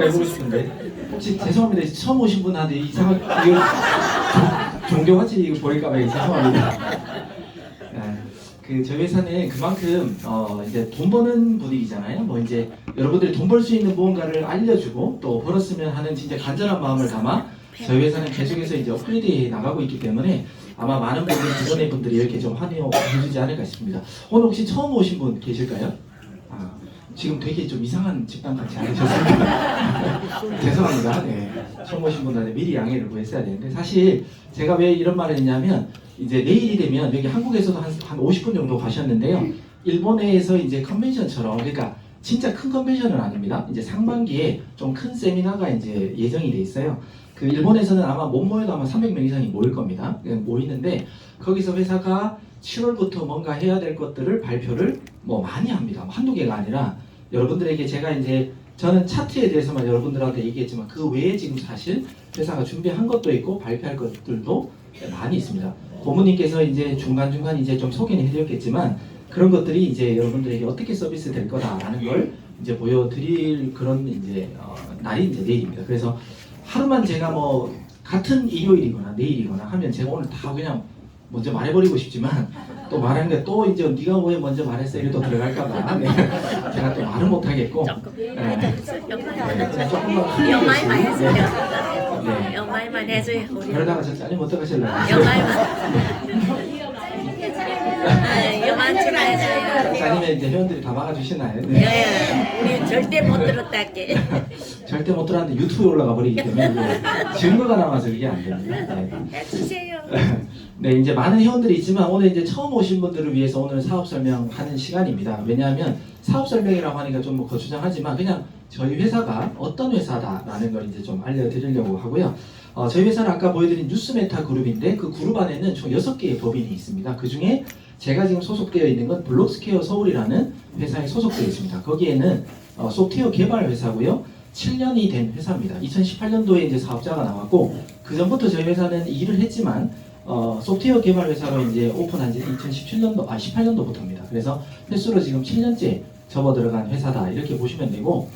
잠깐 해보고 싶은데 혹시 죄송합니다. 처음 오신 분한테 이거 종교같이 이거 보일까봐 죄송합니다. 그 저희 회사는 그만큼 이제 돈 버는 분위기잖아요. 뭐 이제 여러분들이 돈 벌 수 있는 무언가를 알려주고 또 벌었으면 하는 진짜 간절한 마음을 담아 저희 회사는 계속해서 이제 업그레이드해 나가고 있기 때문에 아마 많은 분들이 기존의 분들이 이렇게 좀 환영해주지 않을까 싶습니다. 오늘 혹시 처음 오신 분 계실까요? 지금 되게 좀 이상한 집단 같이 않으셨습니까? 죄송합니다. 네. 처음 오신 분들한테 미리 양해를 구했어야 되는데 사실 제가 왜 이런 말을 했냐면 이제 내일이 되면 여기 한국에서도 한 50분 정도 가셨는데요. 일본에서 이제 컨벤션처럼 그러니까 진짜 큰 컨벤션은 아닙니다. 이제 상반기에 좀 큰 세미나가 이제 예정이 돼 있어요. 그 일본에서는 아마 못 모여도 아마 300명 이상이 모일 겁니다. 모이는데 거기서 회사가 7월부터 뭔가 해야 될 것들을 발표를 뭐 많이 합니다. 한두 개가 아니라 여러분들에게 제가 이제 저는 차트에 대해서만 여러분들한테 얘기했지만 그 외에 지금 사실 회사가 준비한 것도 있고 발표할 것들도 많이 있습니다. 고모님께서 이제 중간중간 이제 좀 소개는 해드렸겠지만 그런 것들이 이제 여러분들에게 어떻게 서비스 될 거다라는 걸 이제 보여드릴 그런 이제 날이 이제 내일입니다. 그래서 하루만 제가 뭐 같은 일요일이거나 내일이거나 하면 제가 오늘 다 그냥 먼저 말해버리고 싶지만 또 말하는 게 또 이제 네가 왜 먼저 말했어 이래 또 들어갈까봐 네. 제가 또 말은 못하겠고 조금만 영화에만 해주세요. 영화에만 해줘요. 그러다가 저 짜증 어떡하실래요? 영화 출연해줘요. 짜증면 이제 회원들이 다 막아주시나요? 네. 우리 절대 못 들었다게. 절대 못 들었는데 유튜브에 올라가 버리기 때문에 증거가 남아서 이게 안 됩니다. 네. 해주세요. 네, 이제 많은 회원들이 있지만 오늘 이제 처음 오신 분들을 위해서 오늘 사업 설명하는 시간입니다. 왜냐하면 사업 설명이라고 하니까 좀 뭐 거추장하지만 그냥 저희 회사가 어떤 회사다라는 걸 이제 좀 알려드리려고 하고요. 저희 회사는 아까 보여드린 뉴스메타 그룹인데 그 그룹 안에는 총 6개의 법인이 있습니다. 그 중에 제가 지금 소속되어 있는 건 블록스퀘어 서울이라는 회사에 소속되어 있습니다. 거기에는 소프트웨어 개발 회사고요. 7년이 된 회사입니다. 2018년도에 이제 사업자가 나왔고 그 전부터 저희 회사는 일을 했지만 소프트웨어 개발 회사로 이제 오픈한 지 18년도부터입니다. 그래서 횟수로 지금 7년째 접어 들어간 회사다 이렇게 보시면 되고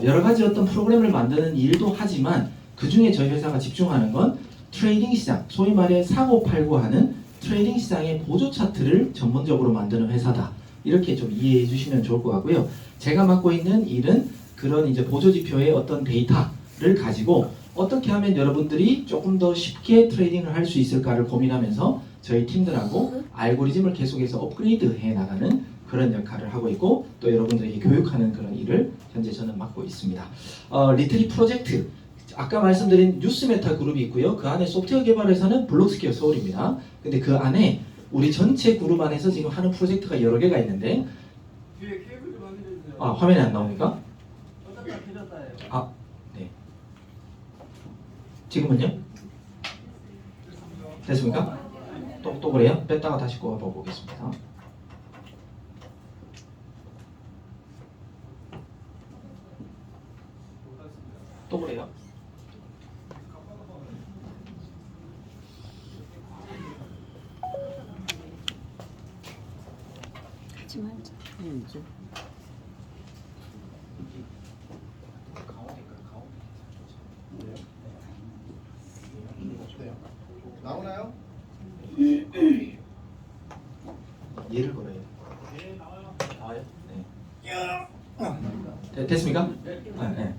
여러 가지 어떤 프로그램을 만드는 일도 하지만 그 중에 저희 회사가 집중하는 건 트레이딩 시장, 소위 말해 사고 팔고 하는 트레이딩 시장의 보조 차트를 전문적으로 만드는 회사다. 이렇게 좀 이해해 주시면 좋을 것 같고요. 제가 맡고 있는 일은 그런 이제 보조 지표의 어떤 데이터를 가지고 어떻게 하면 여러분들이 조금 더 쉽게 트레이딩을 할 수 있을까를 고민하면서 저희 팀들하고 알고리즘을 계속해서 업그레이드 해 나가는 그런 역할을 하고 있고 또 여러분들에게 교육하는 그런 일을 현재 저는 맡고 있습니다. 리트리 프로젝트 아까 말씀드린 뉴스메타 그룹이 있고요. 그 안에 소프트웨어 개발 회사는 블록스퀘어 서울입니다. 근데 그 안에 우리 전체 그룹 안에서 지금 하는 프로젝트가 여러 개가 있는데 화면에 안 나옵니까? 네. 지금은요? 됐습니까? 또 그래요? 뺐다가 다시 꼽아보겠습니다. 또 그래요? 하지 말자. 나오나요? 얘를 걸어요. 나와요? 네. 됐습니까? 네.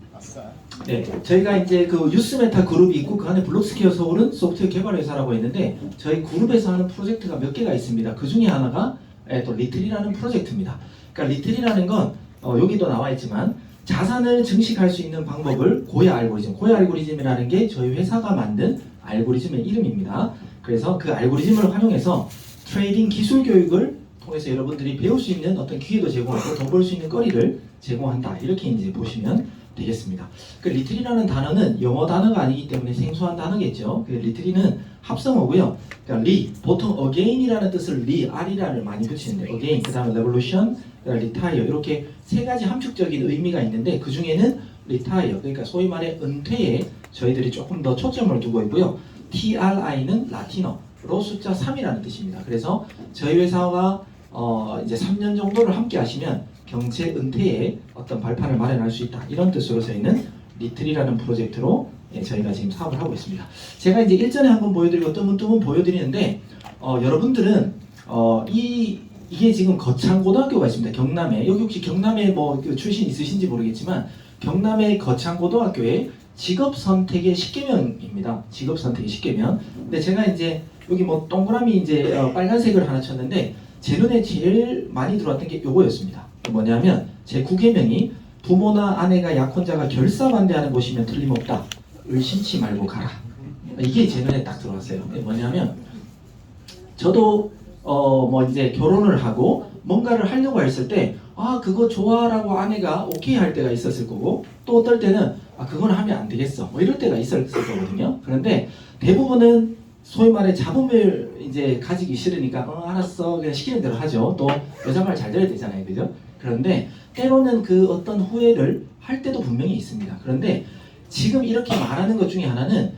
네. 저희가 이제 그 뉴스메타 그룹이 있고 그 안에 블록스퀘어 서울은 소프트웨어 개발 회사라고 있는데 저희 그룹에서 하는 프로젝트가 몇 개가 있습니다. 그 중에 하나가 또 리틀이라는 프로젝트입니다. 그러니까 리틀이라는 건 여기도 나와 있지만 자산을 증식할 수 있는 방법을 고야 알고리즘이라는 게 저희 회사가 만든 알고리즘의 이름입니다. 그래서 그 알고리즘을 활용해서 트레이딩 기술 교육을 통해서 여러분들이 배울 수 있는 어떤 기회도 제공하고 돈 벌 수 있는 거리를 제공한다. 이렇게 이제 보시면 되겠습니다. 그 리트리라는 단어는 영어 단어가 아니기 때문에 생소한 단어겠죠. 그 리트리는 합성어고요. 그러니까 보통 again이라는 뜻을 R이라를 많이 붙이는데 again, 그 다음에 revolution, retire 이렇게 세 가지 함축적인 의미가 있는데 그 중에는 retire, 그러니까 소위 말해 은퇴에 저희들이 조금 더 초점을 두고 있고요. TRI는 라틴어로 숫자 3이라는 뜻입니다. 그래서 저희 회사와 이제 3년 정도를 함께 하시면 경제 은퇴에 어떤 발판을 마련할 수 있다. 이런 뜻으로 저희는 리틀이라는 프로젝트로 저희가 지금 사업을 하고 있습니다. 제가 이제 일전에 한번 보여드리고 뜨문뜨문 보여드리는데 여러분들은 이게 지금 거창고등학교가 있습니다. 경남에 여기 혹시 경남에 그 출신 있으신지 모르겠지만 경남의 거창고등학교에 직업선택의 10개명입니다. 직업선택의 10개명. 근데 제가 이제 여기 뭐 동그라미 이제 빨간색을 하나 쳤는데 제 눈에 제일 많이 들어왔던 게 요거였습니다. 뭐냐면 제 9개명이 부모나 아내가 약혼자가 결사반대하는 곳이면 틀림없다. 의심치 말고 가라. 이게 제 눈에 딱 들어왔어요. 뭐냐면 저도 뭐 이제 결혼을 하고 뭔가를 하려고 했을 때 그거 좋아라고 아내가 오케이 할 때가 있었을 거고 또 어떨 때는 그건 하면 안 되겠어 뭐 이럴 때가 있었을 거거든요. 그런데 대부분은 소위 말해 잡음을 이제 가지기 싫으니까 알았어 그냥 시키는 대로 하죠. 또 여자 말 잘 들어야 되잖아요, 그죠? 그런데 때로는 그 어떤 후회를 할 때도 분명히 있습니다. 그런데 지금 이렇게 말하는 것 중에 하나는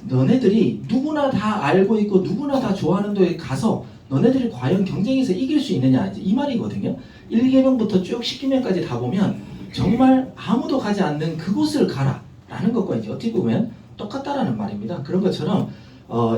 너네들이 누구나 다 알고 있고 누구나 다 좋아하는 데에 가서 너네들이 과연 경쟁에서 이길 수 있느냐 이 말이거든요. 1개명부터 쭉 10개명까지 다 보면 정말 아무도 가지 않는 그곳을 가라 라는 것과 이제 어떻게 보면 똑같다라는 말입니다. 그런 것처럼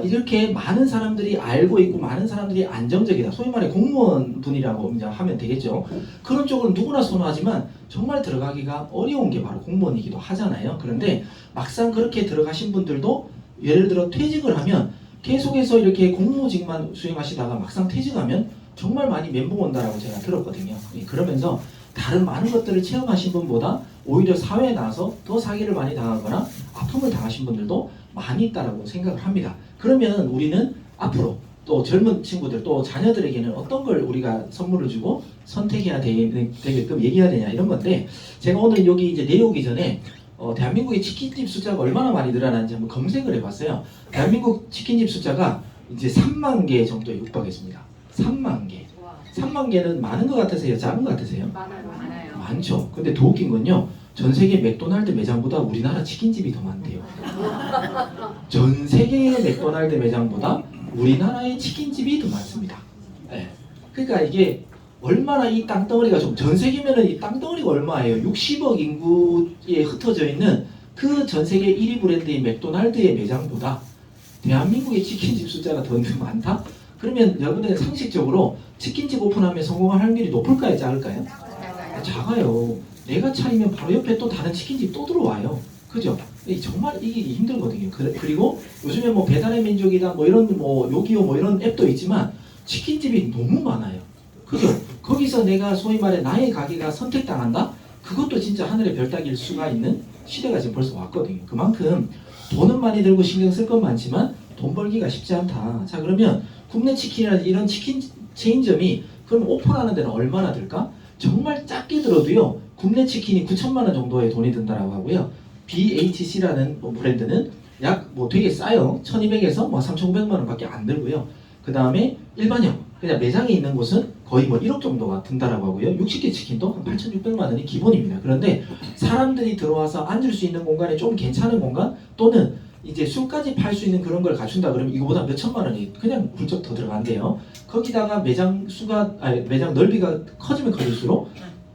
이렇게 많은 사람들이 알고 있고 많은 사람들이 안정적이다. 소위 말해 공무원 분이라고 이제 하면 되겠죠. 그런 쪽은 누구나 선호하지만 정말 들어가기가 어려운 게 바로 공무원이기도 하잖아요. 그런데 막상 그렇게 들어가신 분들도 예를 들어 퇴직을 하면 계속해서 이렇게 공무직만 수행하시다가 막상 퇴직하면 정말 많이 멘붕 온다라고 제가 들었거든요. 그러면서 다른 많은 것들을 체험하신 분보다 오히려 사회에 나와서 더 사기를 많이 당하거나 아픔을 당하신 분들도 많이 있다라고 생각을 합니다. 그러면 우리는 앞으로 또 젊은 친구들 또 자녀들에게는 어떤 걸 우리가 선물을 주고 선택해야 되게끔 얘기해야 되냐 이런 건데 제가 오늘 여기 이제 내려오기 전에 대한민국의 치킨집 숫자가 얼마나 많이 늘어나는지 한번 검색을 해봤어요. 대한민국 치킨집 숫자가 이제 3만 개 정도에 육박했습니다. 3만 개. 3만 개는 많은 것 같으세요? 작은 것 같으세요? 많아요. 많죠. 근데 더 웃긴 건요. 전 세계 맥도날드 매장보다 우리나라 치킨집이 더 많대요. 전 세계의 맥도날드 매장보다 우리나라의 치킨집이 더 많습니다. 네. 그러니까 이게 얼마나 이 땅덩어리가 전 세계면은 이 땅덩어리가 얼마예요? 60억 인구에 흩어져 있는 그 전 세계 1위 브랜드인 맥도날드의 매장보다 대한민국의 치킨집 숫자가 더 많다? 그러면 여러분들 상식적으로 치킨집 오픈하면 성공할 확률이 높을까요? 작을까요? 작아요. 내가 차리면 바로 옆에 또 다른 치킨집 또 들어와요. 그죠? 정말 이기기 힘들거든요. 그리고 요즘에 뭐 배달의 민족이다 뭐 이런 뭐 요기요 뭐 이런 앱도 있지만 치킨집이 너무 많아요. 그죠? 거기서 내가 소위 말해 나의 가게가 선택당한다? 그것도 진짜 하늘의 별 따기일 수가 있는 시대가 지금 벌써 왔거든요. 그만큼 돈은 많이 들고 신경 쓸 건 많지만 돈 벌기가 쉽지 않다. 자 그러면 국내 치킨이나 이런 치킨 체인점이 그럼 오픈하는 데는 얼마나 들까? 정말 작게 들어도요. 국내 치킨이 9천만 원 정도의 돈이 든다라고 하고요. BHC라는 브랜드는 약 되게 싸요. 1,200에서 3,500만 원밖에 안 들고요. 그 다음에 일반형 그냥 매장에 있는 곳은 거의 1억 정도가 든다라고 하고요. 60개 치킨도 한 8,600만 원이 기본입니다. 그런데 사람들이 들어와서 앉을 수 있는 공간이 좀 괜찮은 공간 또는 이제 술까지 팔 수 있는 그런 걸 갖춘다 그러면 이거보다 몇 천만 원이 그냥 훌쩍 더 들어간대요. 거기다가 매장 넓이가 커지면 커질수록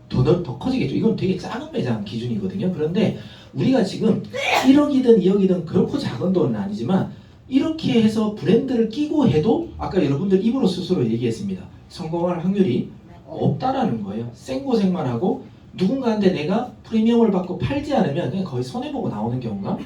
더 커지겠죠. 이건 되게 작은 매장 기준이거든요. 그런데 우리가 지금 1억이든 2억이든 결코 작은 돈은 아니지만 이렇게 해서 브랜드를 끼고 해도 아까 여러분들 입으로 스스로 얘기했습니다. 성공할 확률이 없다라는 거예요. 생고생만 하고 누군가한테 내가 프리미엄을 받고 팔지 않으면 그냥 거의 손해보고 나오는 경우가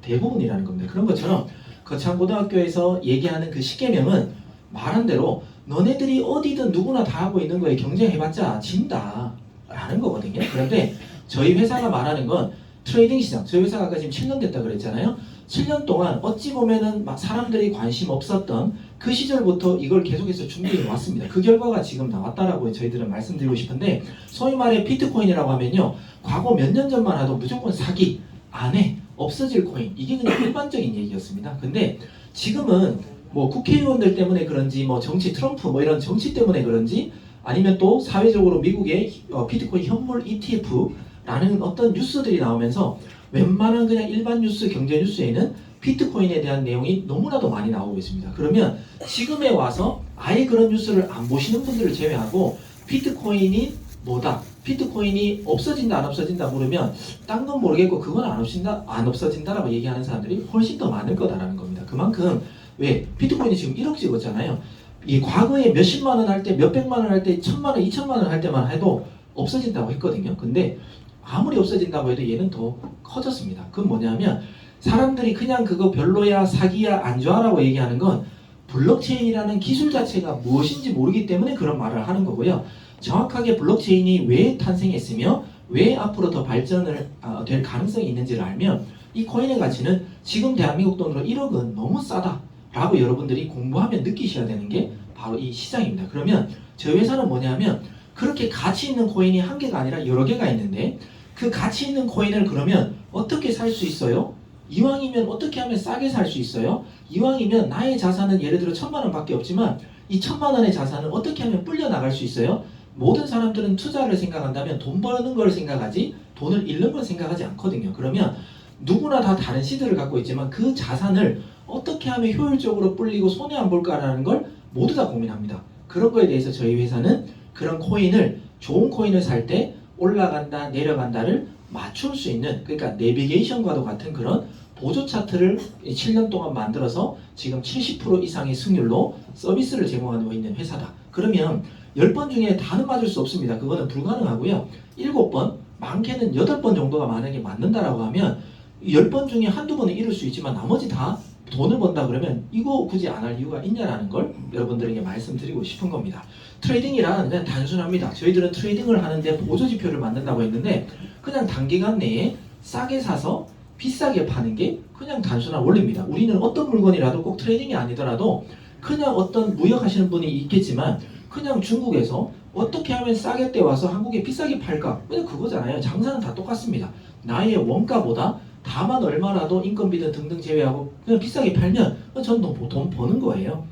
대부분이라는 겁니다. 그런 것처럼 거창고등학교에서 얘기하는 그 10개명은 말한 대로 너네들이 어디든 누구나 다 하고 있는 거에 경쟁해봤자 진다 라는 거거든요. 그런데 저희 회사가 말하는 건 트레이딩 시장, 저희 회사가 아까 지금 7년 됐다 그랬잖아요. 7년 동안 어찌 보면은 막 사람들이 관심 없었던 그 시절부터 이걸 계속해서 준비해 왔습니다. 그 결과가 지금 나왔다라고 저희들은 말씀드리고 싶은데 소위 말해 비트코인이라고 하면요. 과거 몇 년 전만 해도 무조건 사기, 안 해, 없어질 코인 이게 그냥 일반적인 얘기였습니다. 근데 지금은 뭐 국회의원들 때문에 그런지 뭐 정치 트럼프 뭐 이런 정치 때문에 그런지 아니면 또 사회적으로 미국의 비트코인 현물 ETF라는 어떤 뉴스들이 나오면서 웬만한 그냥 일반 뉴스, 경제 뉴스에는 비트코인에 대한 내용이 너무나도 많이 나오고 있습니다. 그러면 지금에 와서 아예 그런 뉴스를 안 보시는 분들을 제외하고 비트코인이 뭐다, 비트코인이 없어진다 안 없어진다 물으면 딴 건 모르겠고 그건 안 없어진다라고 얘기하는 사람들이 훨씬 더 많을 거다라는 겁니다. 그만큼 왜 비트코인이 지금 1억 찍었잖아요. 이 과거에 몇십만 원 할 때, 몇백만 원 할 때, 1,000만 원, 2,000만 원 할 때만 해도 없어진다고 했거든요. 근데 아무리 없어진다고 해도 얘는 더 커졌습니다. 그건 뭐냐면 사람들이 그냥 그거 별로야, 사기야, 안 좋아라고 얘기하는 건 블록체인이라는 기술 자체가 무엇인지 모르기 때문에 그런 말을 하는 거고요. 정확하게 블록체인이 왜 탄생했으며 왜 앞으로 더 발전을 될 가능성이 있는지를 알면 이 코인의 가치는 지금 대한민국 돈으로 1억은 너무 싸다라고 여러분들이 공부하면 느끼셔야 되는 게 바로 이 시장입니다. 그러면 저희 회사는 뭐냐면 그렇게 가치 있는 코인이 한 개가 아니라 여러 개가 있는데 그 가치 있는 코인을 그러면 어떻게 살 수 있어요? 이왕이면 어떻게 하면 싸게 살 수 있어요? 이왕이면 나의 자산은 예를 들어 1,000만 원밖에 없지만 이 1,000만 원의 자산을 어떻게 하면 불려 나갈 수 있어요? 모든 사람들은 투자를 생각한다면 돈 버는 걸 생각하지 돈을 잃는 걸 생각하지 않거든요. 그러면 누구나 다 다른 시드를 갖고 있지만 그 자산을 어떻게 하면 효율적으로 불리고 손해 안 볼까라는 걸 모두 다 고민합니다. 그런 거에 대해서 저희 회사는 그런 코인을 좋은 코인을 살 때 올라간다 내려간다를 맞출 수 있는 그러니까 내비게이션과도 같은 그런 보조 차트를 7년 동안 만들어서 지금 70% 이상의 승률로 서비스를 제공하고 있는 회사다. 그러면 10번 중에 다는 맞을 수 없습니다. 그거는 불가능하고요. 7번, 많게는 8번 정도가 만약에 맞는다라고 하면 10번 중에 한두 번은 이룰 수 있지만 나머지 다 돈을 번다 그러면 이거 굳이 안 할 이유가 있냐라는 걸 여러분들에게 말씀드리고 싶은 겁니다. 트레이딩이란 그냥 단순합니다. 저희들은 트레이딩을 하는데 보조지표를 만든다고 했는데 그냥 단기간 내에 싸게 사서 비싸게 파는 게 그냥 단순한 원리입니다. 우리는 어떤 물건이라도 꼭 트레이딩이 아니더라도 그냥 어떤 무역하시는 분이 있겠지만 그냥 중국에서 어떻게 하면 싸게 떼와서 한국에 비싸게 팔까? 그냥 그거잖아요. 장사는 다 똑같습니다. 나의 원가보다 다만 얼마라도 인건비든 등등 제외하고 그냥 비싸게 팔면 전 돈 버는 거예요.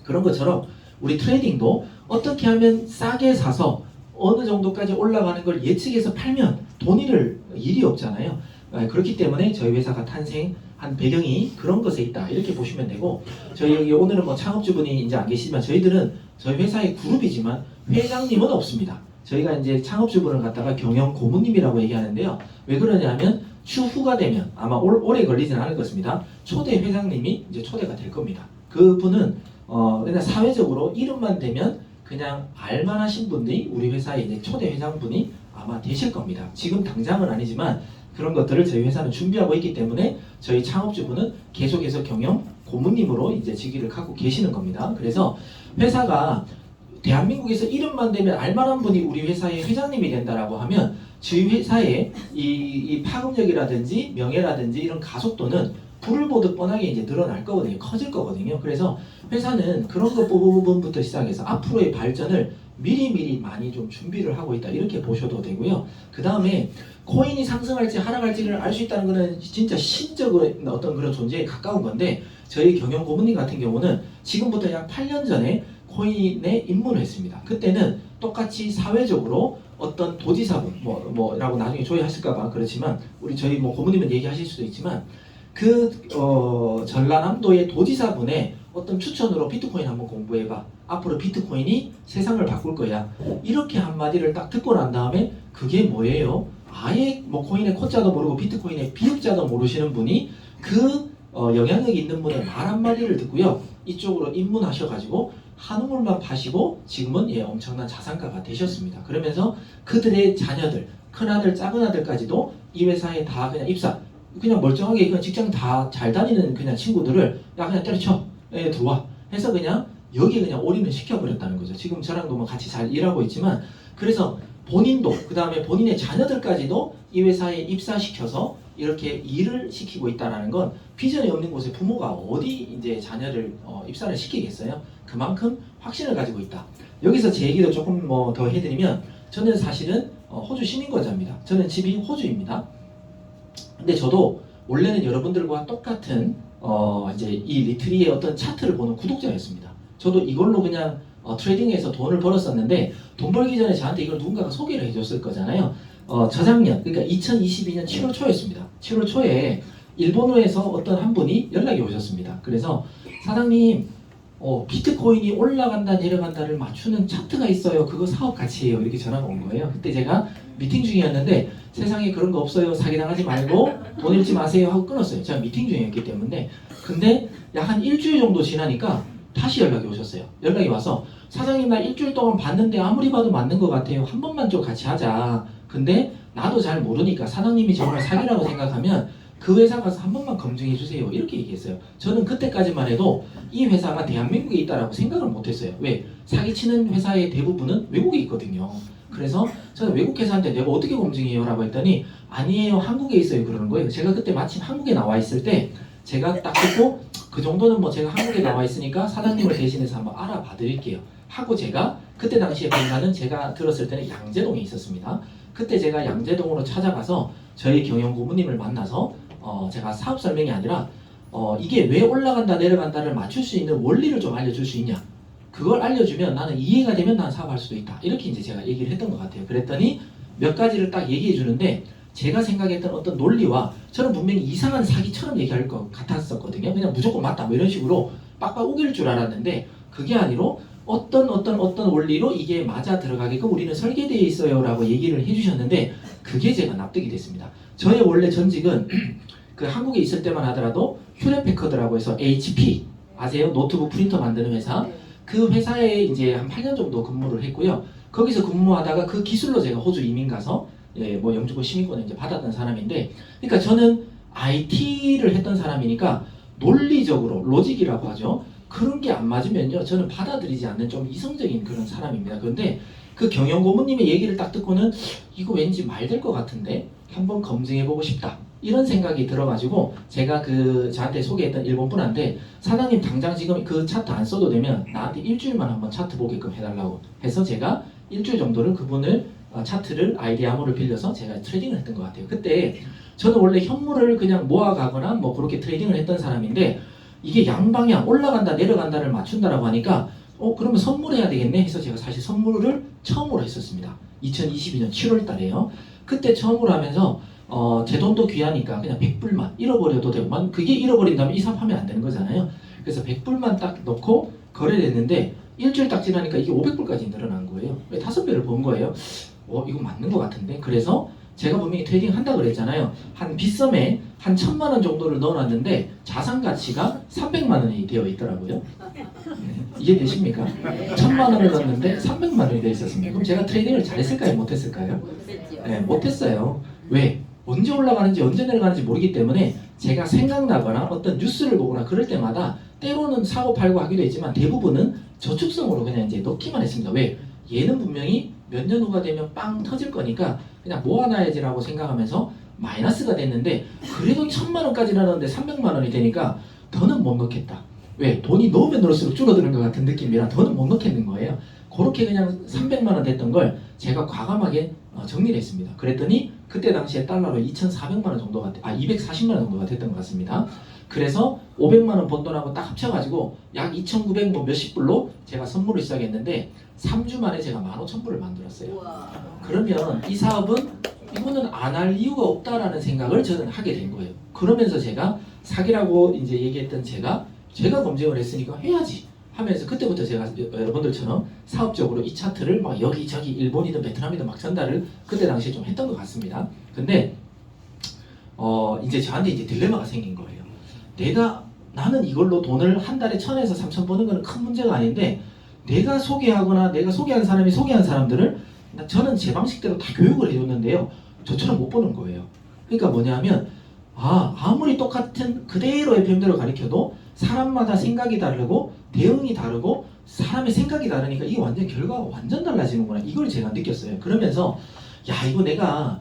그런 것처럼 우리 트레이딩도 어떻게 하면 싸게 사서 어느 정도까지 올라가는 걸 예측해서 팔면 돈 잃을 일이 없잖아요. 그렇기 때문에 저희 회사가 탄생한 배경이 그런 것에 있다 이렇게 보시면 되고 저희 여기 오늘은 뭐 창업주분이 이제 안 계시지만 저희들은 저희 회사의 그룹이지만 회장님은 없습니다. 저희가 이제 창업주분을 갖다가 경영 고문님이라고 얘기하는데요. 왜 그러냐면 추후가 되면 아마 오래 걸리지는 않을 것입니다. 초대 회장님이 이제 초대가 될 겁니다. 그분은 그냥 사회적으로 이름만 되면 그냥 알만하신 분들이 우리 회사의 이제 초대 회장분이 아마 되실 겁니다. 지금 당장은 아니지만 그런 것들을 저희 회사는 준비하고 있기 때문에 저희 창업주분은 계속해서 경영 고문님으로 이제 직위를 갖고 계시는 겁니다. 그래서 회사가 대한민국에서 이름만 되면 알만한 분이 우리 회사의 회장님이 된다라고 하면 저희 회사의 이 파급력이라든지 명예라든지 이런 가속도는 불을 보듯 뻔하게 이제 늘어날 거거든요. 커질 거거든요. 그래서 회사는 그런 것 부분부터 시작해서 앞으로의 발전을 미리미리 많이 좀 준비를 하고 있다. 이렇게 보셔도 되고요. 그 다음에 코인이 상승할지 하락할지를 알 수 있다는 것은 진짜 신적인 어떤 그런 존재에 가까운 건데 저희 경영 고문님 같은 경우는 지금부터 약 8년 전에 코인에 입문을 했습니다. 그때는 똑같이 사회적으로 어떤 도지사분 뭐라고 나중에 조회하실까봐 그렇지만 우리 저희 뭐 고문님은 얘기하실 수도 있지만 그 전라남도의 도지사분의 어떤 추천으로 비트코인 한번 공부해봐. 앞으로 비트코인이 세상을 바꿀 거야. 이렇게 한마디를 딱 듣고 난 다음에 그게 뭐예요? 아예 뭐 코인의 코자도 모르고 비트코인의 비읍자도 모르시는 분이 그 영향력 있는 분의 말 한마디를 듣고요. 이쪽으로 입문하셔가지고 한우물만 파시고 지금은 엄청난 자산가가 되셨습니다. 그러면서 그들의 자녀들, 큰아들, 작은아들까지도 이 회사에 다 그냥 입사, 그냥 멀쩡하게 그냥 직장 다 잘 다니는 그냥 친구들을 야 그냥 때려쳐, 들어와 해서 그냥 여기에 그냥 올인을 시켜버렸다는 거죠. 지금 저랑도 뭐 같이 잘 일하고 있지만 그래서 본인도 그 다음에 본인의 자녀들까지도 이 회사에 입사시켜서 이렇게 일을 시키고 있다는 건 비전이 없는 곳에 부모가 어디 이제 자녀를 입사를 시키겠어요? 그만큼 확신을 가지고 있다. 여기서 제 얘기도 조금 뭐 더 해드리면 저는 사실은 호주 시민권자입니다. 저는 집이 호주입니다. 근데 저도 원래는 여러분들과 똑같은 이제 이 리트리의 어떤 차트를 보는 구독자였습니다. 저도 이걸로 그냥 트레이딩에서 돈을 벌었었는데 돈 벌기 전에 저한테 이걸 누군가가 소개를 해줬을 거잖아요. 저작년 그러니까 2022년 7월 초였습니다. 7월 초에 일본어에서 어떤 한 분이 연락이 오셨습니다. 그래서 사장님 비트코인이 올라간다 내려간다를 맞추는 차트가 있어요. 그거 사업 같이 해요. 이렇게 전화가 온 거예요. 그때 제가 미팅 중이었는데 세상에 그런 거 없어요. 사기당하지 말고 돈 잃지 마세요 하고 끊었어요. 제가 미팅 중이었기 때문에. 근데 약 한 일주일 정도 지나니까 다시 연락이 오셨어요. 연락이 와서 사장님 나 일주일 동안 봤는데 아무리 봐도 맞는 것 같아요. 한 번만 좀 같이 하자. 근데 나도 잘 모르니까 사장님이 정말 사기라고 생각하면 그 회사 가서 한 번만 검증해 주세요. 이렇게 얘기했어요. 저는 그때까지만 해도 이 회사가 대한민국에 있다라고 생각을 못했어요. 왜? 사기치는 회사의 대부분은 외국에 있거든요. 그래서 저는 외국 회사한테 내가 어떻게 검증해요? 라고 했더니 아니에요. 한국에 있어요. 그러는 거예요. 제가 그때 마침 한국에 나와 있을 때 제가 딱 듣고 그 정도는 뭐 제가 한국에 나와 있으니까 사장님을 대신해서 한번 알아봐 드릴게요. 하고 제가 그때 당시에 본사는 제가 들었을 때는 양재동에 있었습니다. 그때 제가 양재동으로 찾아가서 저희 경영고문님을 만나서 제가 사업 설명이 아니라 이게 왜 올라간다 내려간다를 맞출 수 있는 원리를 좀 알려줄 수 있냐. 그걸 알려주면 나는 이해가 되면 난 사업할 수도 있다. 이렇게 이제 제가 얘기를 했던 것 같아요. 그랬더니 몇 가지를 딱 얘기해 주는데 제가 생각했던 어떤 논리와 저는 분명히 이상한 사기처럼 얘기할 것 같았었거든요. 그냥 무조건 맞다 뭐 이런 식으로 빡빡 우길 줄 알았는데 그게 아니로 어떤 원리로 이게 맞아 들어가게끔 우리는 설계되어 있어요 라고 얘기를 해주셨는데 그게 제가 납득이 됐습니다. 저의 원래 전직은 그 한국에 있을 때만 하더라도 휴렛패커드라고 해서 HP 아세요? 노트북 프린터 만드는 회사. 그 회사에 이제 한 8년 정도 근무를 했고요. 거기서 근무하다가 그 기술로 제가 호주 이민 가서 뭐 영주권 시민권을 이제 받았던 사람인데, 그러니까 저는 IT를 했던 사람이니까 논리적으로 로직이라고 하죠. 그런 게 안 맞으면요, 저는 받아들이지 않는 좀 이성적인 그런 사람입니다. 그런데 그 경영고문님의 얘기를 딱 듣고는 이거 왠지 말 될 것 같은데 한번 검증해보고 싶다. 이런 생각이 들어가지고 제가 그 저한테 소개했던 일본 분한테 사장님 당장 지금 그 차트 안 써도 되면 나한테 일주일만 한번 차트 보게끔 해달라고 해서 제가 일주일 정도를 그분을 차트를 아이디 암호를 빌려서 제가 트레이딩을 했던 것 같아요. 그때 저는 원래 현물을 그냥 모아가거나 뭐 그렇게 트레이딩을 했던 사람인데 이게 양방향 올라간다 내려간다를 맞춘다라고 하니까 그러면 선물해야 되겠네 해서 제가 사실 선물을 처음으로 했었습니다. 2022년 7월 달에요. 그때 처음으로 하면서 제 돈도 귀하니까 그냥 100불만 잃어버려도 되고 그게 잃어버린다면 이 사업 하면 안 되는 거잖아요. 그래서 100불만 딱 넣고 거래를 했는데 일주일 딱 지나니까 이게 500불까지 늘어난 거예요. 5배를 본 거예요. 이거 맞는 것 같은데. 그래서 제가 분명히 트레이딩 한다 그랬잖아요. 한 빗썸에 한 1000만 원 정도를 넣어놨는데 자산 가치가 300만 원이 되어 있더라고요. 이해되십니까? 1000만 원을 넣었는데 300만 원이 되어 있었습니다. 그럼 제가 트레이딩을 잘했을까요? 못했을까요? 네, 못했어요. 왜? 언제 올라가는지 언제 내려가는지 모르기 때문에 제가 생각나거나 어떤 뉴스를 보거나 그럴 때마다 때로는 사고 팔고 하기도 했지만 대부분은 저축성으로 그냥 이제 넣기만 했습니다. 왜? 얘는 분명히 몇 년 후가 되면 빵 터질 거니까 그냥 모아놔야지라고 생각하면서 마이너스가 됐는데 그래도 1000만 원까지 나눴는데 300만 원이 되니까 더는 못 넣겠다. 왜? 돈이 넣으면 넣을수록 줄어드는 것 같은 느낌이라 더는 못 넣겠는 거예요. 그렇게 그냥 300만 원 됐던 걸 제가 과감하게 정리를 했습니다. 그랬더니 그때 당시에 달러로 2,400만 원 정도가 240만 원 정도가 됐던 것 같습니다. 그래서 500만 원 번 돈하고 딱 합쳐가지고 약 2,900 뭐 몇십 불로 제가 선물을 시작했는데 3주 만에 제가 15,000불을 만들었어요. 그러면 이 사업은 이거는 안 할 이유가 없다라는 생각을 저는 하게 된 거예요. 그러면서 제가 사기라고 이제 얘기했던 제가 검증을 했으니까 해야지 하면서 그때부터 제가 여러분들처럼 사업적으로 이 차트를 막 여기저기 일본이든 베트남이든 막 전달을 그때 당시에 좀 했던 것 같습니다. 근데 이제 저한테 이제 딜레마가 생긴 거예요. 나는 이걸로 돈을 한 달에 1,000에서 3,000 버는 거는 큰 문제가 아닌데 내가 소개하거나 내가 소개한 사람이 소개한 사람들을 저는 제 방식대로 다 교육을 해줬는데요. 저처럼 못 보는 거예요. 그러니까 뭐냐면 아무리 똑같은 그대로 FM대로 가르쳐도 사람마다 생각이 다르고 대응이 다르고 사람의 생각이 다르니까 이게 완전 결과가 완전 달라지는구나. 이걸 제가 느꼈어요. 그러면서 이거 내가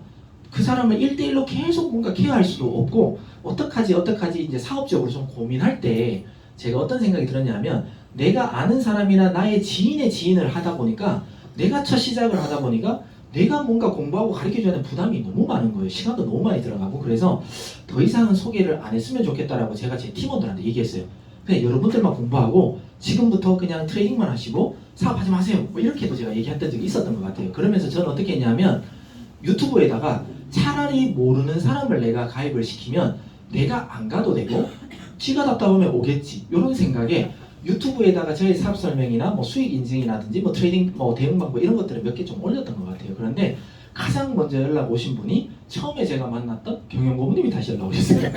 그 사람을 1대1로 계속 뭔가 케어할 수도 없고 어떡하지 이제 사업적으로 좀 고민할 때 제가 어떤 생각이 들었냐면 내가 아는 사람이나 나의 지인의 지인을 하다 보니까 내가 첫 시작을 하다 보니까 내가 뭔가 공부하고 가르쳐줘야 하는 부담이 너무 많은 거예요. 시간도 너무 많이 들어가고. 그래서 더 이상은 소개를 안 했으면 좋겠다라고 제가 제 팀원들한테 얘기했어요. 그냥 여러분들만 공부하고 지금부터 그냥 트레이딩만 하시고 사업하지 마세요. 뭐 이렇게도 제가 얘기했던 적이 있었던 것 같아요. 그러면서 저는 어떻게 했냐면 유튜브에다가 차라리 모르는 사람을 내가 가입을 시키면 내가 안 가도 되고 지가 답답하면 오겠지 이런 생각에 유튜브에다가 저희 사업 설명이나 뭐 수익 인증이라든지 뭐 트레이딩 뭐 대응 방법 이런 것들을 몇 개 좀 올렸던 것 같아요. 그런데 가장 먼저 연락 오신 분이 처음에 제가 만났던 경영고문님이 다시 연락 오셨어요.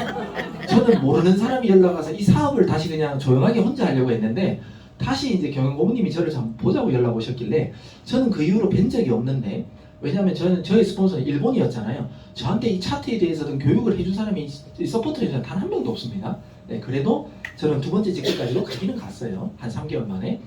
저는 모르는 사람이 연락 와서 이 사업을 다시 그냥 조용하게 혼자 하려고 했는데 다시 이제 경영고문님이 저를 좀 보자고 연락 오셨길래 저는 그 이후로 뵌 적이 없는데 왜냐하면 저희 스폰서는 일본이었잖아요. 저한테 이 차트에 대해서든 교육을 해준 사람이 서포트를 해준 사람이 단 한 명도 없습니다. 네, 그래도 저는 두 번째 직급까지도 가기는 갔어요. 한 3개월 만에.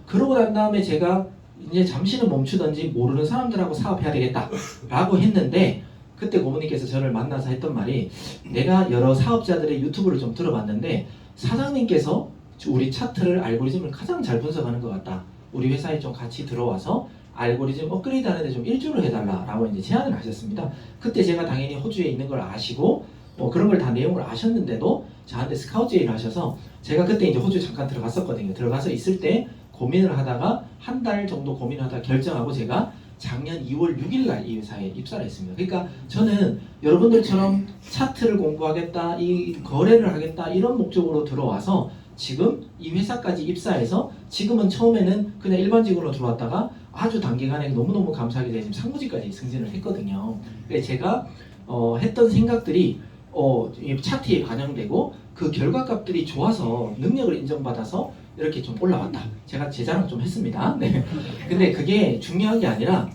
그러고 난 다음에 제가 이제 잠시는 멈추던지 모르는 사람들하고 사업해야 되겠다 라고 했는데 그때 고모님께서 저를 만나서 했던 말이 내가 여러 사업자들의 유튜브를 좀 들어봤는데 사장님께서 우리 차트를 알고리즘을 가장 잘 분석하는 것 같다. 우리 회사에 좀 같이 들어와서 알고리즘 업그레이드 하는데 좀 일조를 해달라라고 이제 제안을 하셨습니다. 그때 제가 당연히 호주에 있는 걸 아시고 그런 걸 다 내용을 아셨는데도 저한테 스카우트 제의를 하셔서 제가 그때 이제 호주 잠깐 들어갔었거든요. 들어가서 있을 때 고민을 하다가 한 달 정도 고민하다 결정하고 제가 작년 2월 6일 날 이 회사에 입사를 했습니다. 그러니까 저는 여러분들처럼 차트를 공부하겠다, 이 거래를 하겠다 이런 목적으로 들어와서 지금 이 회사까지 입사해서 지금은 처음에는 그냥 일반직으로 들어왔다가 아주 단기간에 너무너무 감사하게 제가 지금 상무직까지 승진을 했거든요. 그래서 제가 했던 생각들이 이 차트에 반영되고 그 결과값들이 좋아서 능력을 인정받아서 이렇게 좀 올라왔다. 제가 제 자랑 좀 했습니다. 네. 근데 그게 중요한 게 아니라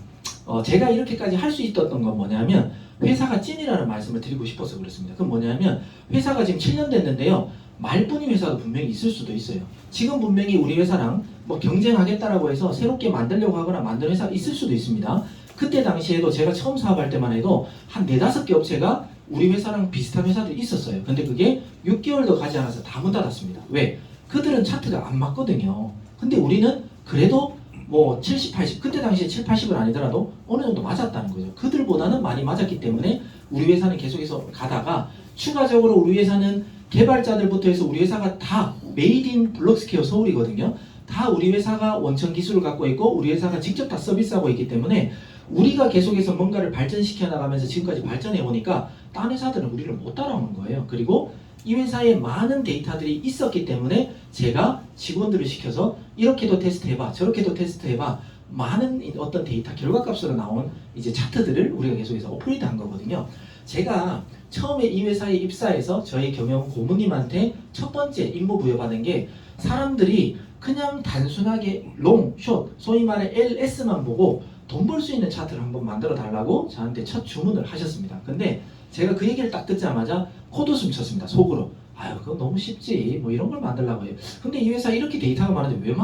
제가 이렇게까지 할 수 있었던 건 뭐냐면 회사가 찐이라는 말씀을 드리고 싶어서 그렇습니다. 그건 뭐냐면 회사가 지금 7년 됐는데요. 말뿐인 회사도 분명히 있을 수도 있어요. 지금 분명히 우리 회사랑 뭐 경쟁하겠다라고 해서 새롭게 만들려고 하거나 만든 회사가 있을 수도 있습니다. 그때 당시에도 제가 처음 사업할 때만 해도 한 4-5개 업체가 우리 회사랑 비슷한 회사들이 있었어요. 근데 그게 6개월도 가지 않아서 다 문 닫았습니다. 왜? 그들은 차트가 안 맞거든요. 근데 우리는 그래도 뭐 70, 80, 그때 당시에 7, 80은 아니더라도 어느 정도 맞았다는 거죠. 그들보다는 많이 맞았기 때문에 우리 회사는 계속해서 가다가 추가적으로 우리 회사는 개발자들부터 해서 우리 회사가 다 메이드 인 블록스퀘어 서울이거든요. 다 우리 회사가 원천 기술을 갖고 있고 우리 회사가 직접 다 서비스하고 있기 때문에 우리가 계속해서 뭔가를 발전시켜 나가면서 지금까지 발전해 오니까 딴 회사들은 우리를 못 따라오는 거예요. 그리고 이 회사에 많은 데이터들이 있었기 때문에 제가 직원들을 시켜서 이렇게도 테스트해봐 저렇게도 테스트해봐 많은 어떤 데이터 결과값으로 나온 이제 차트들을 우리가 계속해서 업그레이드 한 거거든요. 제가 처음에 이 회사에 입사해서 저희 경영 고문님한테 첫 번째 임무 부여받은 게 사람들이 그냥 단순하게 롱, 숏, 소위 말해 LS만 보고 돈 벌 수 있는 차트를 한번 만들어 달라고 저한테 첫 주문을 하셨습니다. 근데 제가 그 얘기를 딱 듣자마자 코웃음 쳤습니다. 속으로. 아유 그건 너무 쉽지 뭐 이런 걸 만들려고 해요. 근데 이 회사 이렇게 데이터가 많은데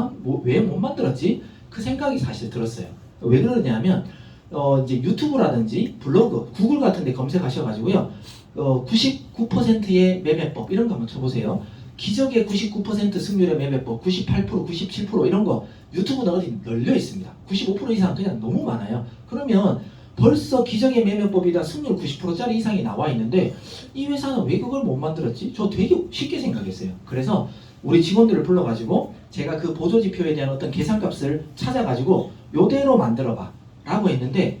왜 못 만들었지? 그 생각이 사실 들었어요. 왜 그러냐면 이제 유튜브라든지 블로그, 구글 같은 데 검색하셔가지고요 99%의 매매법 이런 거 한번 쳐보세요. 기적의 99% 승률의 매매법 98%, 97% 이런 거 유튜브는 어디 널려 있습니다. 95% 이상 그냥 너무 많아요. 그러면 벌써 기적의 매매법이다 승률 90%짜리 이상이 나와 있는데 이 회사는 왜 그걸 못 만들었지? 저 되게 쉽게 생각했어요. 그래서 우리 직원들을 불러가지고 제가 그 보조지표에 대한 어떤 계산값을 찾아가지고 요대로 만들어봐 라고 했는데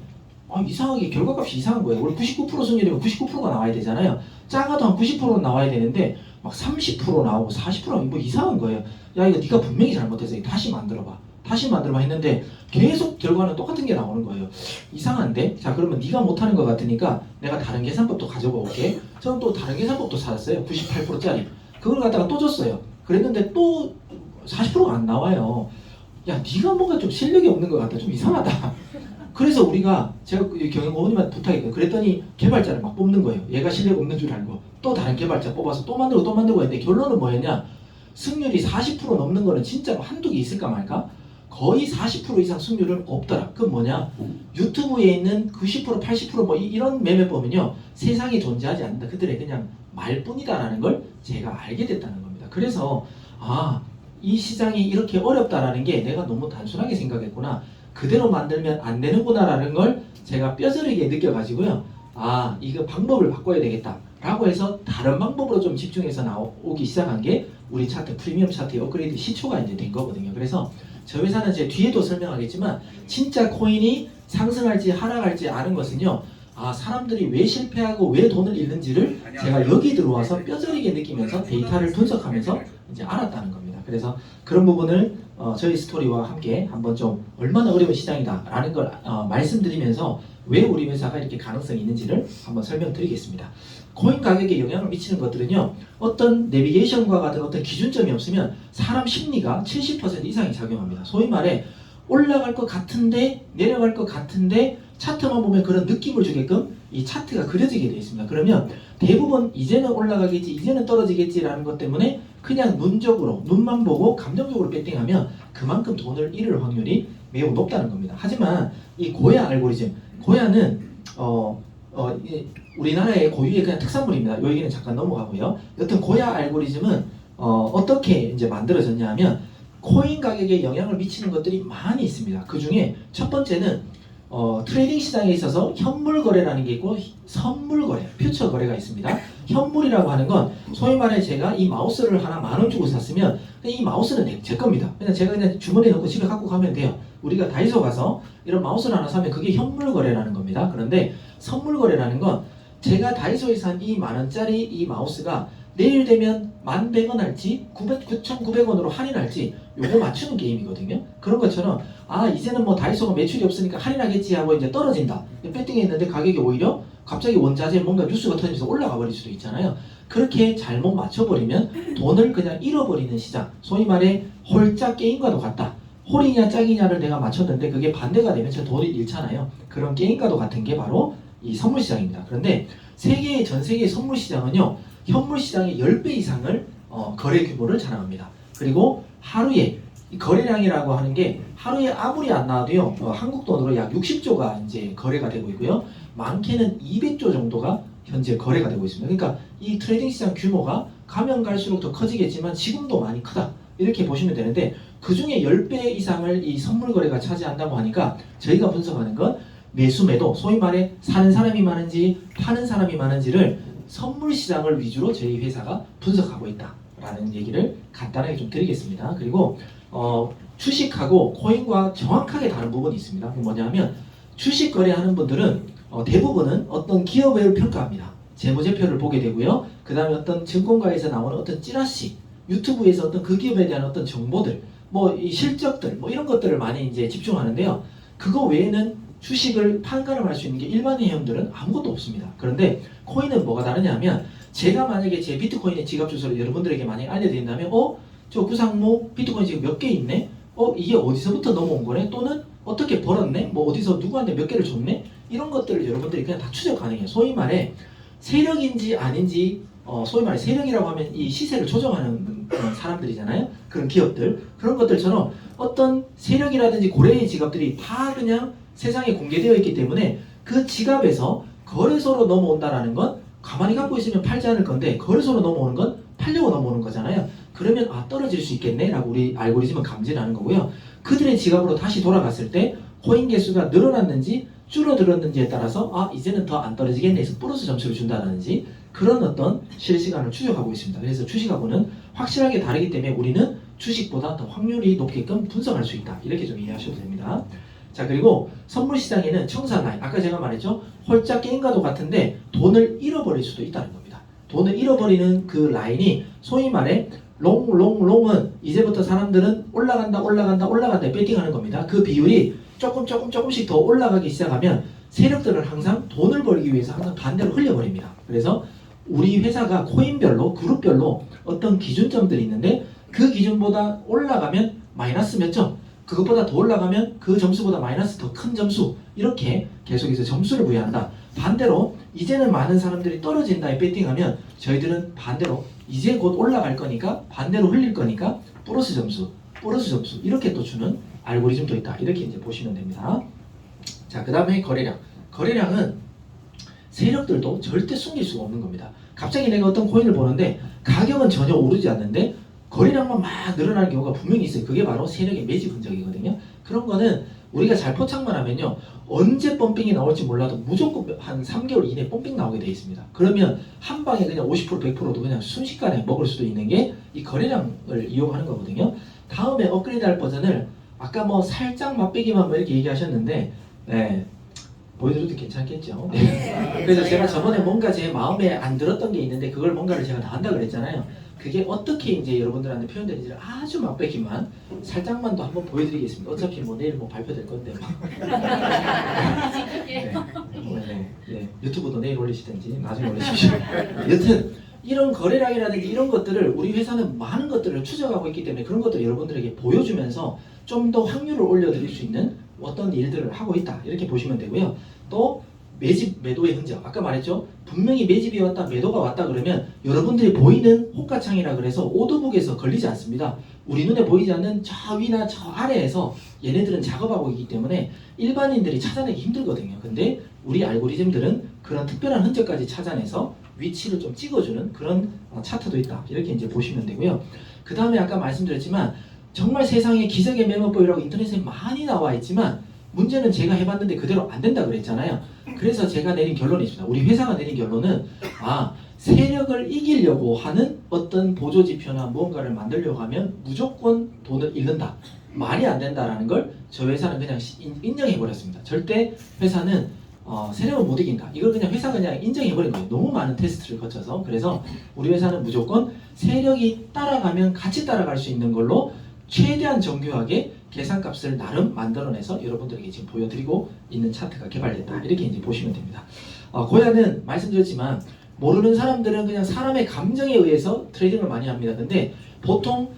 이상하게 결과값이 이상한 거예요. 원래 99% 승률이면 99%가 나와야 되잖아요. 작아도 한 90%는 나와야 되는데 막 30% 나오고 40% 뭐 이상한 거예요. 야 이거 네가 분명히 잘못해서 다시 만들어봐. 다시 만들어봐 했는데 계속 결과는 똑같은 게 나오는 거예요. 이상한데? 자 그러면 네가 못하는 것 같으니까 내가 다른 계산법도 가져가 올게. 저는 또 다른 계산법도 찾았어요. 98%짜리. 그걸 갖다가 또 줬어요. 그랬는데 또 40%가 안 나와요. 야 네가 뭔가 좀 실력이 없는 것 같다. 좀 이상하다. 그래서 우리가 제가 경영고문님한테 부탁했거든요. 그랬더니 개발자를 막 뽑는 거예요. 얘가 실력 없는 줄 알고 또 다른 개발자 뽑아서 또 만들고 했는데 결론은 뭐였냐? 승률이 40% 넘는 거는 진짜 한두 개 있을까 말까? 거의 40% 이상 승률은 없더라. 그건 뭐냐? 유튜브에 있는 90%, 80% 뭐 이런 매매법은요 세상에 존재하지 않는다. 그들의 그냥 말뿐이다라는 걸 제가 알게 됐다는 겁니다. 그래서 이 시장이 이렇게 어렵다라는 게 내가 너무 단순하게 생각했구나. 그대로 만들면 안 되는구나라는 걸 제가 뼈저리게 느껴가지고요. 이거 방법을 바꿔야 되겠다 라고 해서 다른 방법으로 좀 집중해서 나오기 시작한 게 우리 차트, 프리미엄 차트의 업그레이드 시초가 이제 된 거거든요. 그래서 저 회사는 제 뒤에도 설명하겠지만 진짜 코인이 상승할지 하락할지 아는 것은요 사람들이 왜 실패하고 왜 돈을 잃는지를 제가 여기 들어와서 뼈저리게 느끼면서 데이터를 분석하면서 이제 알았다는 겁니다. 그래서 그런 부분을 저희 스토리와 함께 한번 좀 얼마나 어려운 시장이다라는 걸 말씀드리면서 왜 우리 회사가 이렇게 가능성이 있는지를 한번 설명드리겠습니다. 코인 가격에 영향을 미치는 것들은요, 어떤 내비게이션과 같은 어떤 기준점이 없으면 사람 심리가 70% 이상이 작용합니다. 소위 말해 올라갈 것 같은데 내려갈 것 같은데 차트만 보면 그런 느낌을 주게끔 이 차트가 그려지게 되어 있습니다. 그러면 대부분 이제는 올라가겠지, 이제는 떨어지겠지라는 것 때문에 그냥 눈적으로, 눈만 보고 감정적으로 배팅하면 그만큼 돈을 잃을 확률이 매우 높다는 겁니다. 하지만 이 고야 알고리즘, 고야는 우리나라의 고유의 그냥 특산물입니다. 여기는 잠깐 넘어가고요. 여튼 고야 알고리즘은 어떻게 이제 만들어졌냐 하면 코인 가격에 영향을 미치는 것들이 많이 있습니다. 그 중에 첫 번째는 트레이딩 시장에 있어서 현물 거래라는 게 있고 선물 거래, 퓨처 거래가 있습니다. 현물이라고 하는 건 소위 말해 제가 이 마우스를 하나 10,000원 주고 샀으면 이 마우스는 제 겁니다. 그냥 제가 그냥 주머니에 넣고 집에 갖고 가면 돼요. 우리가 다이소 가서 이런 마우스를 하나 사면 그게 현물 거래라는 겁니다. 그런데 선물 거래라는 건 제가 다이소에 산 이 10,000원짜리 이 마우스가 내일 되면 11,000원 할지 9,900원으로 할인할지 요거 맞추는 게임이거든요. 그런 것처럼 이제는 뭐 다이소가 매출이 없으니까 할인하겠지 하고 이제 떨어진다. 배팅했는데 가격이 오히려 갑자기 원자재 뭔가 뉴스가 터지면서 올라가 버릴 수도 있잖아요. 그렇게 잘못 맞춰버리면 돈을 그냥 잃어버리는 시장. 소위 말해 홀짝 게임과도 같다. 홀이냐 짝이냐를 내가 맞췄는데 그게 반대가 되면 제 돈을 잃잖아요. 그런 게임과도 같은 게 바로 이 선물 시장입니다. 그런데 전 세계의 선물 시장은요, 현물 시장의 10배 이상을 거래 규모를 자랑합니다. 그리고 하루에 이 거래량이라고 하는 게 하루에 아무리 안 나와도요, 한국 돈으로 약 60조가 이제 거래가 되고 있고요. 많게는 200조 정도가 현재 거래가 되고 있습니다. 그러니까 이 트레이딩 시장 규모가 가면 갈수록 더 커지겠지만 지금도 많이 크다. 이렇게 보시면 되는데 그 중에 10배 이상을 이 선물 거래가 차지한다고 하니까 저희가 분석하는 건 매수 매도, 소위 말해 사는 사람이 많은지 파는 사람이 많은지를 선물 시장을 위주로 저희 회사가 분석하고 있다라는 얘기를 간단하게 좀 드리겠습니다. 그리고 주식하고 코인과 정확하게 다른 부분이 있습니다. 뭐냐면 주식 거래하는 분들은 대부분은 어떤 기업을 평가합니다. 재무제표를 보게 되고요. 그 다음에 어떤 증권가에서 나오는 어떤 찌라시, 유튜브에서 어떤 그 기업에 대한 어떤 정보들, 뭐 이 실적들, 뭐 이런 것들을 많이 이제 집중하는데요. 그거 외에는 주식을 판가름할 수 있는 게 일반 회원들은 아무것도 없습니다. 그런데 코인은 뭐가 다르냐면 제가 만약에 제 비트코인의 지갑 주소를 여러분들에게 만약에 알려드린다면 저 구상모 비트코인 지금 몇 개 있네? 이게 어디서부터 넘어온 거네? 또는 어떻게 벌었네? 뭐 어디서 누구한테 몇 개를 줬네? 이런 것들을 여러분들이 그냥 다 추적 가능해요. 소위 말해 세력인지 아닌지 소위 말해 세력이라고 하면 이 시세를 조정하는 그런 사람들이잖아요. 그런 기업들 그런 것들처럼 어떤 세력이라든지 고래의 지갑들이 다 그냥 세상에 공개되어 있기 때문에 그 지갑에서 거래소로 넘어온다라는 건 가만히 갖고 있으면 팔지 않을 건데 거래소로 넘어오는 건 팔려고 넘어오는 거잖아요. 그러면 떨어질 수 있겠네 라고 우리 알고리즘은 감지하는 거고요. 그들의 지갑으로 다시 돌아갔을 때 코인 개수가 늘어났는지 줄어들었는지에 따라서 이제는 더 안 떨어지겠네 해서 플러스 점수를 준다든지 그런 어떤 실시간을 추적하고 있습니다. 그래서 주식하고는 확실하게 다르기 때문에 우리는 주식보다 더 확률이 높게끔 분석할 수 있다. 이렇게 좀 이해하셔도 됩니다. 자, 그리고 선물 시장에는 청산 라인, 아까 제가 말했죠. 홀짝 게임과도 같은데 돈을 잃어버릴 수도 있다는 겁니다. 돈을 잃어버리는 그 라인이 소위 말해 롱은 이제부터 사람들은 올라간다 배팅하는 겁니다. 그 비율이 조금씩 더 올라가기 시작하면 세력들은 항상 돈을 벌기 위해서 항상 반대로 흘려버립니다. 그래서 우리 회사가 코인별로 그룹별로 어떤 기준점들이 있는데 그 기준보다 올라가면 마이너스 몇 점, 그것보다 더 올라가면 그 점수보다 마이너스 더 큰 점수, 이렇게 계속해서 점수를 부여한다. 반대로 이제는 많은 사람들이 떨어진다에 배팅하면 저희들은 반대로 이제 곧 올라갈 거니까 반대로 흘릴 거니까 플러스 점수 이렇게 또 주는 알고리즘도 있다. 이렇게 이제 보시면 됩니다. 자, 그 다음에 거래량은 세력들도 절대 숨길 수가 없는 겁니다. 갑자기 내가 어떤 코인을 보는데 가격은 전혀 오르지 않는데 거래량만 막 늘어나는 경우가 분명히 있어요. 그게 바로 세력의 매집 흔적이거든요. 그런 거는 우리가 잘 포착만 하면요, 언제 펌핑이 나올지 몰라도 무조건 한 3개월 이내에 펌핑 나오게 돼 있습니다. 그러면 한 방에 그냥 50% 100%도 그냥 순식간에 먹을 수도 있는 게 이 거래량을 이용하는 거거든요. 다음에 업그레이드 할 버전을 아까 뭐 살짝 맛배기만 뭐 이렇게 얘기하셨는데 보여드려도 괜찮겠죠? 그래서 제가 저번에 뭔가 제 마음에 안 들었던 게 있는데 그걸 뭔가를 제가 다 한다 그랬잖아요. 그게 어떻게 이제 여러분들한테 표현되는지를 아주 맛보기만 살짝만 더 한번 보여드리겠습니다. 어차피 뭐 내일 뭐 발표될 건데 뭐. 네. 유튜브도 내일 올리시든지 나중에 올리십시오. 여튼 이런 거래량이라든지 이런 것들을 우리 회사는 많은 것들을 추적하고 있기 때문에 그런 것들을 여러분들에게 보여주면서 좀 더 확률을 올려드릴 수 있는 어떤 일들을 하고 있다 이렇게 보시면 되고요. 또 매집 매도의 흔적 아까 말했죠. 분명히 매집이 왔다 매도가 왔다 그러면 여러분들이 보이는 호가창이라 그래서 오더북에서 걸리지 않습니다. 우리 눈에 보이지 않는 저 위나 저 아래에서 얘네들은 작업하고 있기 때문에 일반인들이 찾아내기 힘들거든요. 근데 우리 알고리즘들은 그런 특별한 흔적까지 찾아내서 위치를 좀 찍어주는 그런 차트도 있다 이렇게 이제 보시면 되고요. 그 다음에 아까 말씀드렸지만 정말 세상에 기적의 메모법이라고 인터넷에 많이 나와 있지만 문제는 제가 해봤는데 그대로 안 된다 그랬잖아요. 그래서 제가 내린 결론이 있습니다. 우리 회사가 내린 결론은 세력을 이기려고 하는 어떤 보조지표나 무언가를 만들려고 하면 무조건 돈을 잃는다. 말이 안 된다라는 걸 저희 회사는 그냥 인정해버렸습니다. 절대 회사는 세력을 못 이긴다. 이걸 그냥 회사가 그냥 인정해버린 거예요. 너무 많은 테스트를 거쳐서. 그래서 우리 회사는 무조건 세력이 따라가면 같이 따라갈 수 있는 걸로 최대한 정교하게 계산값을 나름 만들어내서 여러분들에게 지금 보여드리고 있는 차트가 개발됐다. 이렇게 이제 보시면 됩니다. 고야는 말씀드렸지만 모르는 사람들은 그냥 사람의 감정에 의해서 트레이딩을 많이 합니다. 근데 보통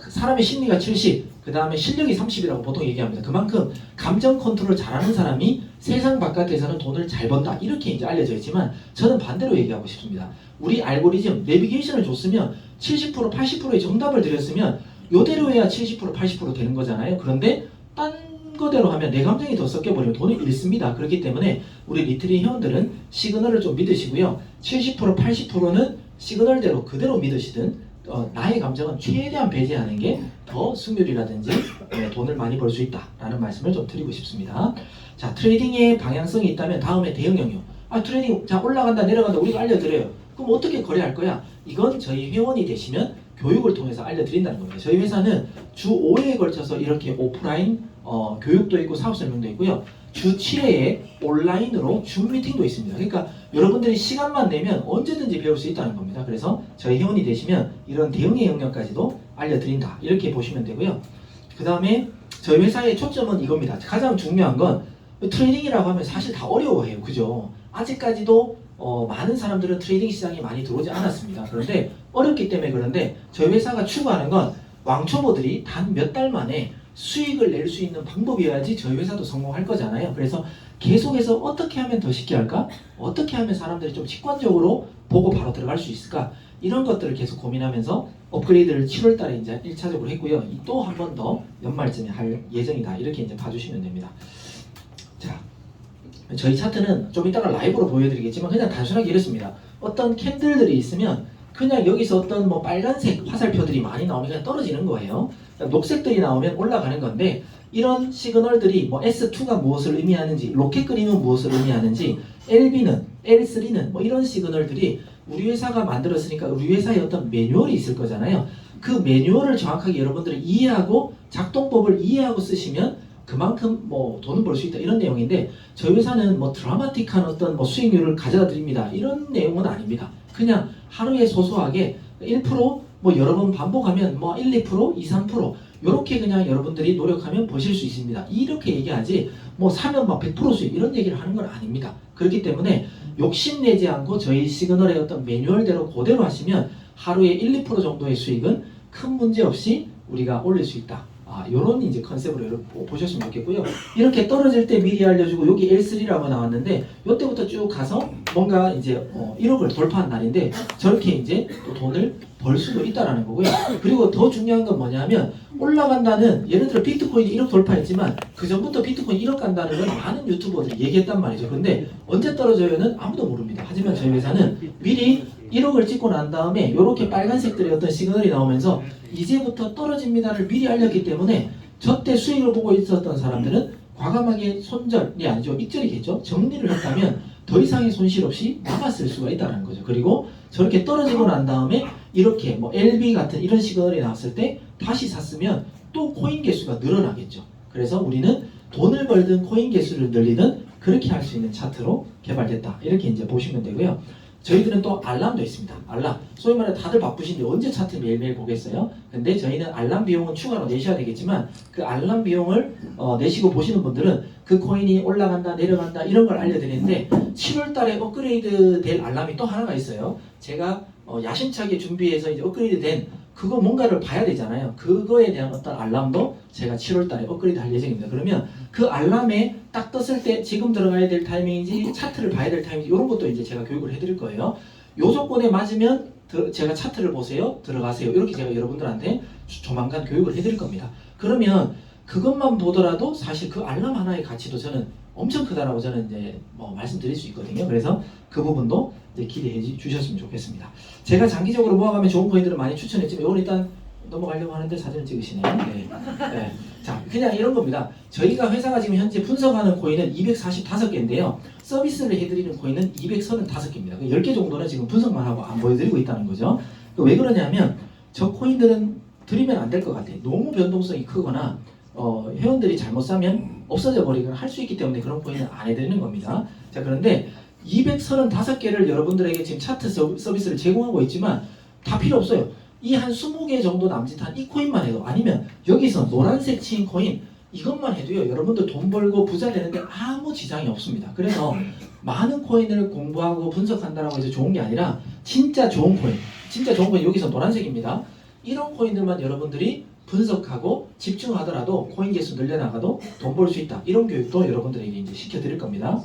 사람의 심리가 70, 그 다음에 실력이 30이라고 보통 얘기합니다. 그만큼 감정 컨트롤 잘하는 사람이 세상 바깥에서는 돈을 잘 번다. 이렇게 이제 알려져 있지만 저는 반대로 얘기하고 싶습니다. 우리 알고리즘, 내비게이션을 줬으면 70%, 80%의 정답을 드렸으면 요대로 해야 70%, 80% 되는 거잖아요. 그런데 딴 거대로 하면 내 감정이 더 섞여버리면 돈을 잃습니다. 그렇기 때문에 우리 리트리 회원들은 시그널을 좀 믿으시고요. 70%, 80%는 시그널대로 그대로 믿으시든 나의 감정은 최대한 배제하는 게 더 승률이라든지 돈을 많이 벌 수 있다라는 말씀을 좀 드리고 싶습니다. 자, 트레이딩의 방향성이 있다면 다음에 대응 영역. 트레이딩 자 올라간다 내려간다 우리가 알려드려요. 그럼 어떻게 거래할 거야? 이건 저희 회원이 되시면 교육을 통해서 알려드린다는 겁니다. 저희 회사는 주 5회에 걸쳐서 이렇게 오프라인 교육도 있고 사업 설명도 있고요. 주 7회에 온라인으로 줌 미팅도 있습니다. 그러니까 여러분들이 시간만 내면 언제든지 배울 수 있다는 겁니다. 그래서 저희 회원이 되시면 이런 대응의 영역까지도 알려드린다. 이렇게 보시면 되고요. 그 다음에 저희 회사의 초점은 이겁니다. 가장 중요한 건 트레이딩이라고 하면 사실 다 어려워해요. 그죠? 아직까지도 많은 사람들은 트레이딩 시장에 많이 들어오지 않았습니다. 그런데 어렵기 때문에 그런데 저희 회사가 추구하는 건 왕초보들이 단 몇 달 만에 수익을 낼 수 있는 방법이어야지 저희 회사도 성공할 거잖아요. 그래서 계속해서 어떻게 하면 더 쉽게 할까? 어떻게 하면 사람들이 좀 직관적으로 보고 바로 들어갈 수 있을까? 이런 것들을 계속 고민하면서 업그레이드를 7월 달에 이제 1차적으로 했고요. 또 한 번 더 연말쯤에 할 예정이다. 이렇게 이제 봐주시면 됩니다. 자, 저희 차트는 좀 이따가 라이브로 보여드리겠지만 그냥 단순하게 이렇습니다. 어떤 캔들들이 있으면 그냥 여기서 어떤 뭐 빨간색 화살표들이 많이 나오면 그냥 떨어지는 거예요. 녹색들이 나오면 올라가는 건데 이런 시그널들이 뭐 S2가 무엇을 의미하는지 로켓 그림은 무엇을 의미하는지 LB는 L3는 뭐 이런 시그널들이 우리 회사가 만들었으니까 우리 회사의 어떤 매뉴얼이 있을 거잖아요. 그 매뉴얼을 정확하게 여러분들이 이해하고 작동법을 이해하고 쓰시면 그만큼 뭐 돈을 벌 수 있다 이런 내용인데 저희 회사는 뭐 드라마틱한 어떤 뭐 수익률을 가져다 드립니다 이런 내용은 아닙니다. 그냥 하루에 소소하게 1% 뭐 여러 번 반복하면 뭐 1, 2%, 2, 3% 요렇게 그냥 여러분들이 노력하면 버실 수 있습니다. 이렇게 얘기하지 뭐 사면 막 100% 수익 이런 얘기를 하는 건 아닙니다. 그렇기 때문에 욕심내지 않고 저희 시그널의 어떤 매뉴얼대로 그대로 하시면 하루에 1, 2% 정도의 수익은 큰 문제 없이 우리가 올릴 수 있다. 요런 이제 컨셉으로 여러분 보셨으면 좋겠고요. 이렇게 떨어질 때 미리 알려주고 여기 L3라고 나왔는데 요때부터 쭉 가서 뭔가 이제 1억을 돌파한 날인데 저렇게 이제 또 돈을 벌 수도 있다라는 거고요. 그리고 더 중요한 건 뭐냐면 올라간다는 예를 들어 비트코인이 1억 돌파했지만 그 전부터 비트코인 1억 간다는 건 많은 유튜버들이 얘기했단 말이죠. 근데 언제 떨어져요는 아무도 모릅니다. 하지만 저희 회사는 미리 1억을 찍고 난 다음에 이렇게 빨간색들의 어떤 시그널이 나오면서 이제부터 떨어집니다를 미리 알렸기 때문에 저때 수익을 보고 있었던 사람들은 과감하게 손절이 아니죠. 익절이겠죠. 정리를 했다면 더 이상의 손실 없이 남았을 수가 있다는 거죠. 그리고 저렇게 떨어지고 난 다음에 이렇게 뭐 LB 같은 이런 시그널이 나왔을 때 다시 샀으면 또 코인 개수가 늘어나겠죠. 그래서 우리는 돈을 벌든 코인 개수를 늘리든 그렇게 할 수 있는 차트로 개발됐다. 이렇게 이제 보시면 되고요. 저희들은 또 알람도 있습니다. 알람. 소위 말해 다들 바쁘신데 언제 차트 매일매일 보겠어요? 근데 저희는 알람 비용은 추가로 내셔야 되겠지만 그 알람 비용을 내시고 보시는 분들은 그 코인이 올라간다 내려간다 이런 걸 알려드리는데 7월 달에 업그레이드 될 알람이 또 하나가 있어요. 제가 야심차게 준비해서 이제 업그레이드 된 그거 뭔가를 봐야 되잖아요. 그거에 대한 어떤 알람도 제가 7월 달에 업그레이드 할 예정입니다. 그러면 그 알람에 딱 떴을 때 지금 들어가야 될 타이밍인지 차트를 봐야 될 타이밍인지 이런 것도 이제 제가 교육을 해드릴 거예요. 요 조건에 맞으면 제가 차트를 보세요. 들어가세요. 이렇게 제가 여러분들한테 조만간 교육을 해드릴 겁니다. 그러면 그것만 보더라도 사실 그 알람 하나의 가치도 저는 엄청 크다라고 저는 이제 말씀드릴 수 있거든요. 그래서 그 부분도 이제 기대해 주셨으면 좋겠습니다. 제가 장기적으로 모아가면 좋은 코인들을 많이 추천했지만 이건 일단 넘어가려고 하는데 사진을 찍으시네요. 네. 네. 자, 그냥 이런 겁니다. 저희가 회사가 지금 현재 분석하는 코인은 245개인데요. 서비스를 해드리는 코인은 235개입니다. 10개 정도는 지금 분석만 하고 안 보여드리고 있다는 거죠. 왜 그러냐면 저 코인들은 드리면 안 될 것 같아요. 너무 변동성이 크거나 회원들이 잘못 사면 없어져 버리거나 할 수 있기 때문에 그런 코인은 안 해드리는 겁니다. 자, 그런데 235개를 여러분들에게 지금 차트 서비스를 제공하고 있지만 다 필요 없어요. 이 한 20개 정도 남짓한 이 코인만 해도 아니면 여기서 노란색 친 코인 이것만 해도요 여러분들 돈 벌고 부자 되는데 아무 지장이 없습니다. 그래서 많은 코인을 공부하고 분석한다라고 해서 좋은 게 아니라 진짜 좋은 코인 여기서 노란색입니다. 이런 코인들만 여러분들이 분석하고 집중하더라도 코인 개수 늘려나가도 돈 벌 수 있다. 이런 교육도 여러분들에게 이제 시켜드릴 겁니다.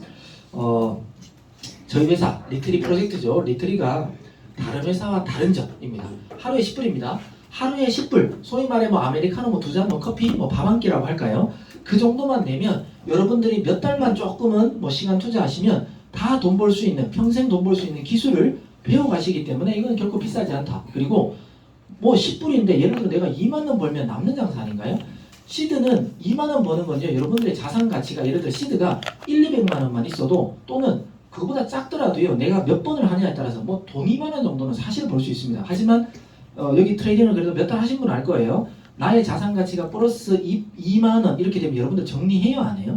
저희 회사 리트리 프로젝트죠. 리트리가 다른 회사와 다른 점입니다. 하루에 10불입니다. 하루에 10불, 소위 말해 아메리카노 2잔 커피 밥 한 끼라고 할까요? 그 정도만 내면 여러분들이 몇 달만 조금은 시간 투자하시면 다 돈 벌 수 있는 평생 돈 벌 수 있는 기술을 배워가시기 때문에 이건 결코 비싸지 않다. 그리고 10불인데 예를 들어 내가 2만 원 벌면 남는 장사 아닌가요? 시드는 2만 원 버는 건요. 여러분들의 자산 가치가 예를 들어 시드가 200만 원만 있어도 또는 그거보다 작더라도요. 내가 몇 번을 하냐에 따라서 돈 2만 원 정도는 사실 벌 수 있습니다. 하지만 여기 트레이딩을 그래도 몇 달 하신 분은 알 거예요. 나의 자산 가치가 플러스 2만 원 이렇게 되면 여러분들 정리해요 안 해요?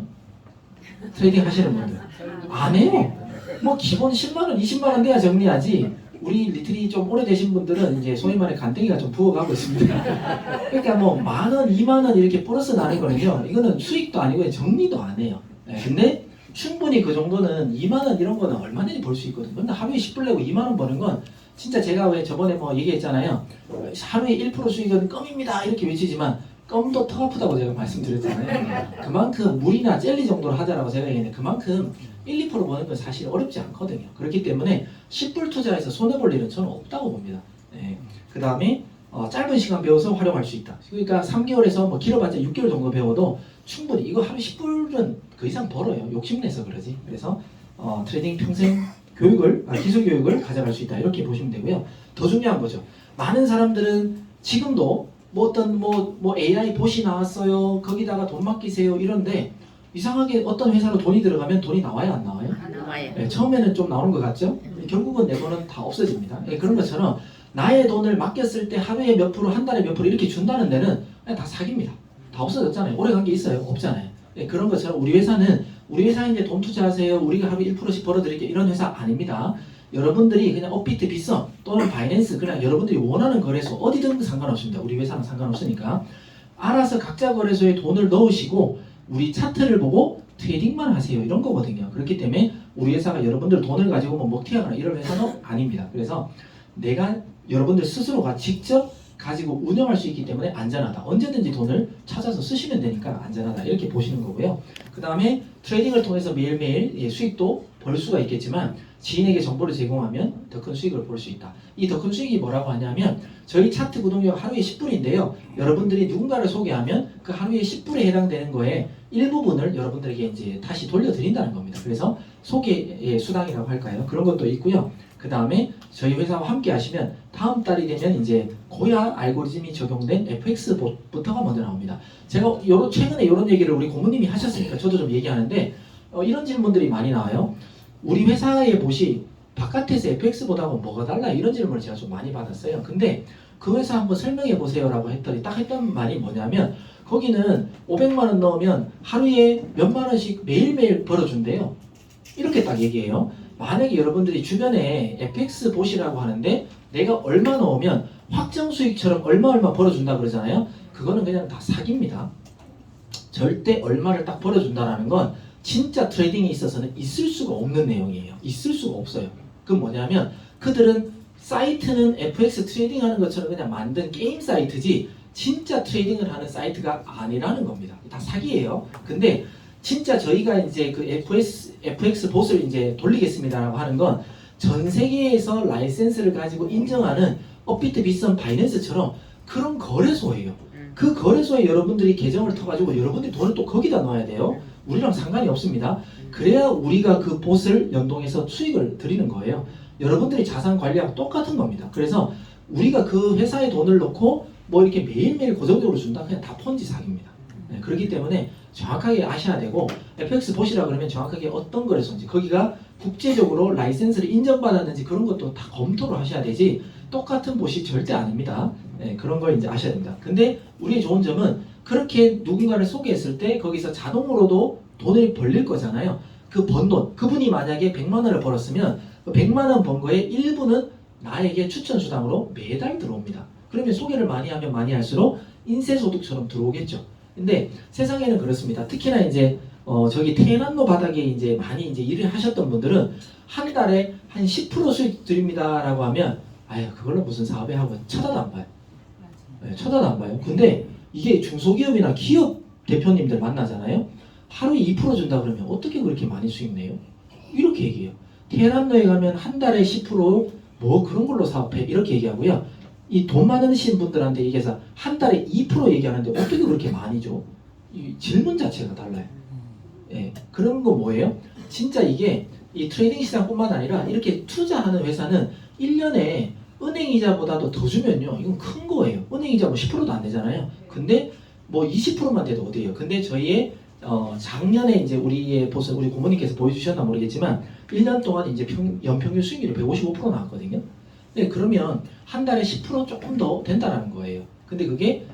트레이딩 하시는 분들 안 해요. 기본 10만 원, 20만 원 돼야 정리하지. 우리 리트리 좀 오래되신 분들은 이제 소위 말해 간땡이가 좀 부어가고 있습니다. 그러니까 만 원, 2만 원 이렇게 플러스 나는 거는요. 이거는 수익도 아니고 정리도 안 해요. 네, 근데 충분히 그 정도는 2만 원 이런 거는 얼마든지 벌 수 있거든요. 근데 하루에 10불 내고 2만 원 버는 건 진짜 제가 왜 저번에 얘기했잖아요. 하루에 1% 수익은 껌입니다 이렇게 외치지만 껌도 턱 아프다고 제가 말씀드렸잖아요. 그만큼 물이나 젤리 정도로 하자라고 제가 얘기했는데 그만큼 1, 2% 버는 건 사실 어렵지 않거든요. 그렇기 때문에 10불 투자해서 손해볼 일은 저는 없다고 봅니다. 네. 그 다음에 짧은 시간 배워서 활용할 수 있다. 그러니까 3개월에서 길어봤자 6개월 정도 배워도 충분히 이거 하루 10불은 그 이상 벌어요. 욕심내서 그러지. 그래서 트레이딩 평생 기술 교육을 가져갈 수 있다. 이렇게 보시면 되고요. 더 중요한 거죠. 많은 사람들은 지금도 어떤 AI 봇이 나왔어요. 거기다가 돈 맡기세요. 이런데 이상하게 어떤 회사로 돈이 들어가면 돈이 나와요, 안 나와요? 안 나와요. 네, 처음에는 좀 나오는 것 같죠? 결국은 내 돈은 다 없어집니다. 네, 그런 것처럼 나의 돈을 맡겼을 때 하루에 몇 프로, 한 달에 몇 프로 이렇게 준다는 데는 그냥 다 사기입니다. 다 없어졌잖아요. 오래 간 게 있어요? 없잖아요. 네, 그런 것처럼 우리 회사에 이제 돈 투자하세요. 우리가 하루에 1%씩 벌어드릴게요. 이런 회사 아닙니다. 여러분들이 그냥 업비트, 빗썸 또는 바이낸스 그냥 여러분들이 원하는 거래소 어디든 상관없습니다. 우리 회사는 상관없으니까 알아서 각자 거래소에 돈을 넣으시고 우리 차트를 보고 트레이딩만 하세요. 이런 거거든요. 그렇기 때문에 우리 회사가 여러분들 돈을 가지고 먹튀하거나 이런 회사는 아닙니다. 그래서 내가 여러분들 스스로가 직접 가지고 운영할 수 있기 때문에 안전하다. 언제든지 돈을 찾아서 쓰시면 되니까 안전하다. 이렇게 보시는 거고요. 그 다음에 트레이딩을 통해서 매일매일 수익도 벌 수가 있겠지만 지인에게 정보를 제공하면 더 큰 수익을 볼 수 있다. 이 더 큰 수익이 뭐라고 하냐면 저희 차트 구독료가 하루에 10불인데요. 여러분들이 누군가를 소개하면 그 하루에 10불에 해당되는 거에 일부분을 여러분들에게 이제 다시 돌려드린다는 겁니다. 그래서 소개의 수당이라고 할까요? 그런 것도 있고요. 그 다음에 저희 회사와 함께 하시면 다음 달이 되면 이제 고야 알고리즘이 적용된 FX 봇부터가 먼저 나옵니다. 제가 최근에 이런 얘기를 우리 고모님이 하셨으니까 저도 좀 얘기하는데 이런 질문들이 많이 나와요. 우리 회사의 봇이 바깥에서 FX보다는 뭐가 달라? 이런 질문을 제가 좀 많이 받았어요. 근데 그 회사 한번 설명해 보세요 라고 했더니 딱 했던 말이 뭐냐면 거기는 500만 원 넣으면 하루에 몇만 원씩 매일매일 벌어준대요. 이렇게 딱 얘기해요. 만약에 여러분들이 주변에 FX 보시라고 하는데 내가 얼마 넣으면 확정 수익처럼 얼마 벌어준다 그러잖아요. 그거는 그냥 다 사기입니다. 절대 얼마를 딱 벌어준다라는 건 진짜 트레이딩에 있어서는 있을 수가 없는 내용이에요. 있을 수가 없어요. 그건 뭐냐면 그들은 사이트는 FX 트레이딩 하는 것처럼 그냥 만든 게임 사이트지 진짜 트레이딩을 하는 사이트가 아니라는 겁니다. 다 사기예요. 근데 진짜 저희가 이제 그 FX 봇을 이제 돌리겠습니다라고 하는 건 전 세계에서 라이센스를 가지고 인정하는 업비트, 빗썸, 바이낸스처럼 그런 거래소예요. 그 거래소에 여러분들이 계정을 터가지고 여러분들이 돈을 또 거기다 넣어야 돼요. 우리랑 상관이 없습니다. 그래야 우리가 그 봇을 연동해서 수익을 드리는 거예요. 여러분들이 자산 관리하고 똑같은 겁니다. 그래서 우리가 그 회사에 돈을 넣고 뭐 이렇게 매일매일 고정적으로 준다? 그냥 다 폰지 사기입니다. 네, 그렇기 때문에 정확하게 아셔야 되고 FX 봇이라 그러면 정확하게 어떤 거래소인지 거기가 국제적으로 라이센스를 인정받았는지 그런 것도 다 검토를 하셔야 되지 똑같은 봇이 절대 아닙니다. 네, 그런 걸 이제 아셔야 됩니다. 근데 우리의 좋은 점은 그렇게 누군가를 소개했을 때 거기서 자동으로도 돈을 벌릴 거잖아요. 그 번 돈, 그분이 만약에 100만 원을 벌었으면 그 100만 원 번 거에 일부는 나에게 추천 수당으로 매달 들어옵니다. 그러면 소개를 많이 하면 많이 할수록 인쇄소득처럼 들어오겠죠. 근데 세상에는 그렇습니다. 특히나 이제 저기 테헤란로 바닥에 이제 많이 이제 일을 하셨던 분들은 한 달에 한 10% 수익 드립니다라고 하면 아유 그걸로 무슨 사업에 하고 쳐다도 안 봐요. 네, 쳐다도 안 봐요. 근데 이게 중소기업이나 기업 대표님들 만나잖아요. 하루에 2% 준다 그러면 어떻게 그렇게 많이 수익 내요? 이렇게 얘기해요. 테헤란로에 가면 한 달에 10%뭐 그런 걸로 사업해 이렇게 얘기하고요. 이 돈 많으신 분들한테 얘기해서 한 달에 2% 얘기하는데 어떻게 그렇게 많이 줘? 이 질문 자체가 달라요. 예, 그런 거 뭐예요? 진짜 이게 이 트레이딩 시장뿐만 아니라 이렇게 투자하는 회사는 1년에 은행이자보다도 더 주면요. 이건 큰 거예요. 은행이자 뭐 10%도 안 되잖아요. 근데 뭐 20%만 돼도 어디예요? 근데 저희의 작년에 이제 우리 고모님께서 보여주셨나 모르겠지만 1년 동안 이제 연평균 수익률이 155% 나왔거든요. 네, 그러면 한 달에 10% 조금 더 된다라는 거예요. 근데 그게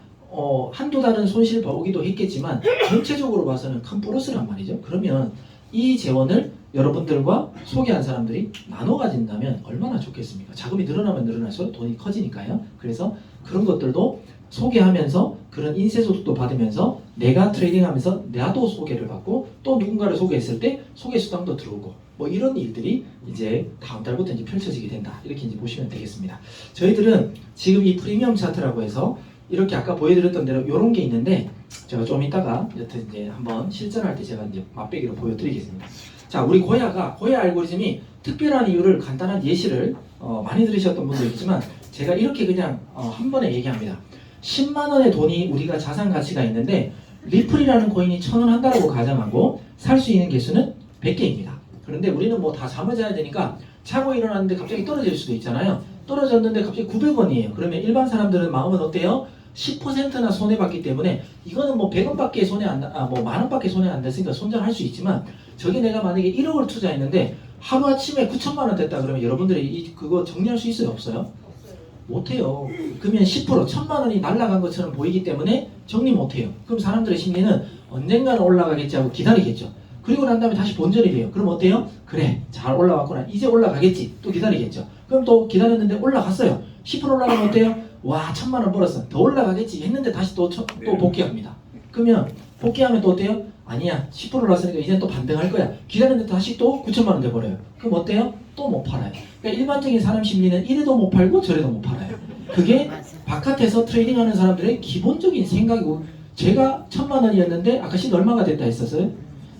한두 달은 손실 보기도 했겠지만 전체적으로 봐서는 큰 플러스란 말이죠. 그러면 이 재원을 여러분들과 소개한 사람들이 나눠 가진다면 얼마나 좋겠습니까? 자금이 늘어나면 늘어날수록 돈이 커지니까요. 그래서 그런 것들도 소개하면서 그런 인쇄소득도 받으면서 내가 트레이딩하면서 나도 소개를 받고 또 누군가를 소개했을 때 소개 수당도 들어오고 뭐 이런 일들이 이제 다음 달부터 이제 펼쳐지게 된다. 이렇게 이제 보시면 되겠습니다. 저희들은 지금 이 프리미엄 차트라고 해서 이렇게 아까 보여드렸던 대로 이런 게 있는데 제가 좀 이따가 여튼 이제 한번 실전할 때 제가 이제 맛배기로 보여드리겠습니다. 자, 우리 고야 알고리즘이 특별한 이유를 간단한 예시를 많이 들으셨던 분도 있지만 제가 이렇게 그냥 한 번에 얘기합니다. 10만 원의 돈이 우리가 자산 가치가 있는데 리플이라는 코인이 1,000원 한다고 가정하고 살 수 있는 개수는 100개입니다. 그런데 우리는 뭐 다 잠을 자야 되니까 자고 일어났는데 갑자기 떨어질 수도 있잖아요. 떨어졌는데 갑자기 900원이에요. 그러면 일반 사람들은 마음은 어때요? 10%나 손해봤기 때문에 이거는 뭐 100원밖에 손해 안 나, 뭐 만원밖에 손해 안 됐으니까 손절할 수 있지만 저게 내가 만약에 1억을 투자했는데 하루아침에 9천만 원 됐다 그러면 여러분들이 그거 정리할 수 있어요? 없어요? 못해요. 그러면 10% 1,000만 원이 날아간 것처럼 보이기 때문에 정리 못해요. 그럼 사람들의 심리는 언젠가는 올라가겠지 하고 기다리겠죠. 그리고 난 다음에 다시 본전이 돼요. 그럼 어때요? 그래 잘 올라왔구나. 이제 올라가겠지. 또 기다리겠죠. 그럼 또 기다렸는데 올라갔어요. 10% 올라가면 어때요? 와 1,000만 원 벌었어. 더 올라가겠지 했는데 다시 또 복귀합니다. 그러면 복귀하면 또 어때요? 아니야 10% 올랐으니까 이제 또 반등할 거야. 기다렸는데 다시 또 9천만 원 돼버려요. 그럼 어때요? 또 못 팔아요. 그러니까 일반적인 사람 심리는 이래도 못 팔고 저래도 못 팔아요. 그게 바깥에서 트레이딩하는 사람들의 기본적인 생각이고 제가 1,000만 원이었는데 아까 시드 얼마가 됐다 했었어요?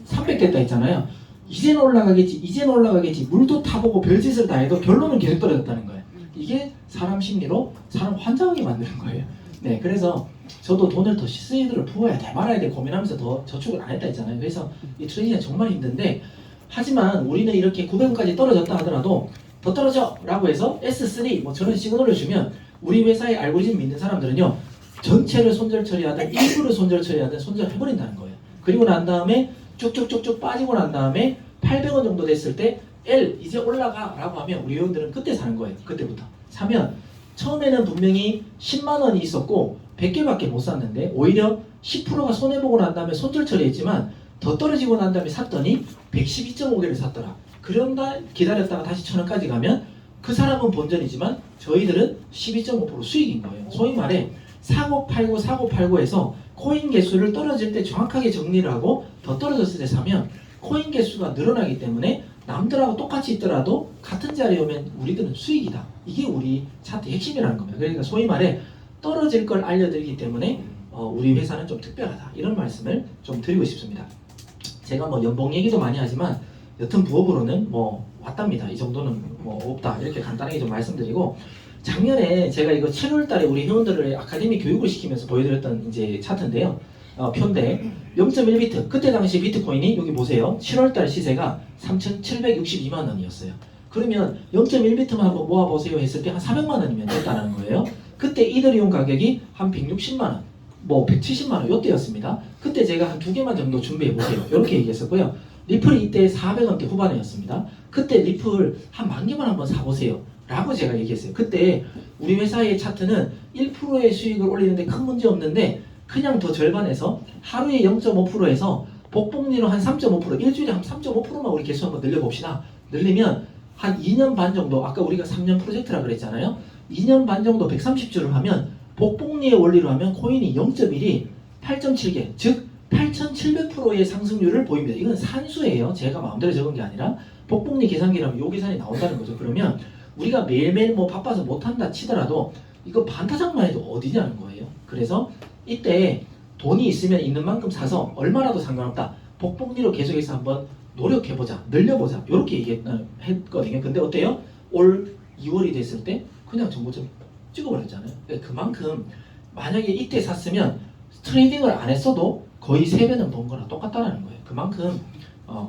300 됐다 했잖아요. 이제는 올라가겠지. 물도 타보고 별짓을 다 해도 결론은 계속 떨어졌다는 거예요. 이게 사람 심리로 사람 환장하게 만드는 거예요. 네, 그래서 저도 돈을 더 시스이드를 부어야 돼 말아야 돼 고민하면서 더 저축을 안 했다 했잖아요. 그래서 이 트레이딩이 정말 힘든데 하지만 우리는 이렇게 900원까지 떨어졌다 하더라도 더 떨어져 라고 해서 S3 뭐 저런 시그널을 주면 우리 회사의 알고리즘 믿는 사람들은요 전체를 손절 처리하든 일부를 손절 처리하든 손절해버린다는 거예요. 그리고 난 다음에 쭉쭉쭉쭉 빠지고 난 다음에 800원 정도 됐을 때 L 이제 올라가 라고 하면 우리 회원들은 그때 사는 거예요. 그때부터 사면 처음에는 분명히 10만 원이 있었고 100개밖에 못 샀는데 오히려 10%가 손해보고 난 다음에 손절 처리했지만 더 떨어지고 난 다음에 샀더니 112.5개를 샀더라. 그런다 기다렸다가 다시 1,000원까지 가면 그 사람은 본전이지만 저희들은 12.5% 수익인 거예요. 소위 말해 사고 팔고에서 코인 개수를 떨어질 때 정확하게 정리를 하고 더 떨어졌을 때 사면 코인 개수가 늘어나기 때문에 남들하고 똑같이 있더라도 같은 자리에 오면 우리들은 수익이다. 이게 우리 차트의 핵심이라는 겁니다. 그러니까 소위 말해 떨어질 걸 알려드리기 때문에 우리 회사는 좀 특별하다. 이런 말씀을 좀 드리고 싶습니다. 제가 뭐 연봉 얘기도 많이 하지만 여튼 부업으로는 뭐 왔답니다. 이 정도는 뭐 없다. 이렇게 간단하게 좀 말씀드리고 작년에 제가 이거 7월 달에 우리 회원들을 아카데미 교육을 시키면서 보여드렸던 이제 차트인데요. 표인데 0.1비트 그때 당시 비트코인이 여기 보세요. 7월 달 시세가 3,762만 원이었어요. 그러면 0.1비트만 한번 모아보세요 했을 때 한 400만 원이면 됐다는 거예요. 그때 이더리움 가격이 한 160만 원, 뭐 170만 원 요때였습니다. 그때 제가 한 2개만 정도 준비해 보세요. 이렇게 얘기했었고요. 리플이 이때 400원대 후반이었습니다. 그때 리플 한 10,000개만 한번 사보세요. 라고 제가 얘기했어요. 그때 우리 회사의 차트는 1%의 수익을 올리는데 큰 문제 없는데 그냥 더 절반해서 하루에 0.5%에서 복복리로 한 3.5%, 일주일에 한 3.5%만 우리 개수 한번 늘려봅시다. 늘리면 한 2년 반 정도, 아까 우리가 3년 프로젝트라 그랬잖아요. 2년 반 정도 130주를 하면 복복리의 원리로 하면 코인이 0.1이 8.7개, 즉 8,700%의 상승률을 보입니다. 이건 산수예요. 제가 마음대로 적은 게 아니라 복복리 계산기라면 요 계산이 나온다는 거죠. 그러면 우리가 매일매일 뭐 바빠서 못한다 치더라도 이거 반타작만 해도 어디냐는 거예요. 그래서 이때 돈이 있으면 있는 만큼 사서 얼마라도 상관없다. 복복리로 계속해서 한번 노력해보자. 늘려보자. 이렇게 얘기했거든요. 근데 어때요? 올 2월이 됐을 때 그냥 정보 좀 찍어버렸잖아요. 그러니까 그만큼 만약에 이때 샀으면 트레이딩을 안 했어도 거의 3배는 번 거랑 똑같다는 거예요. 그만큼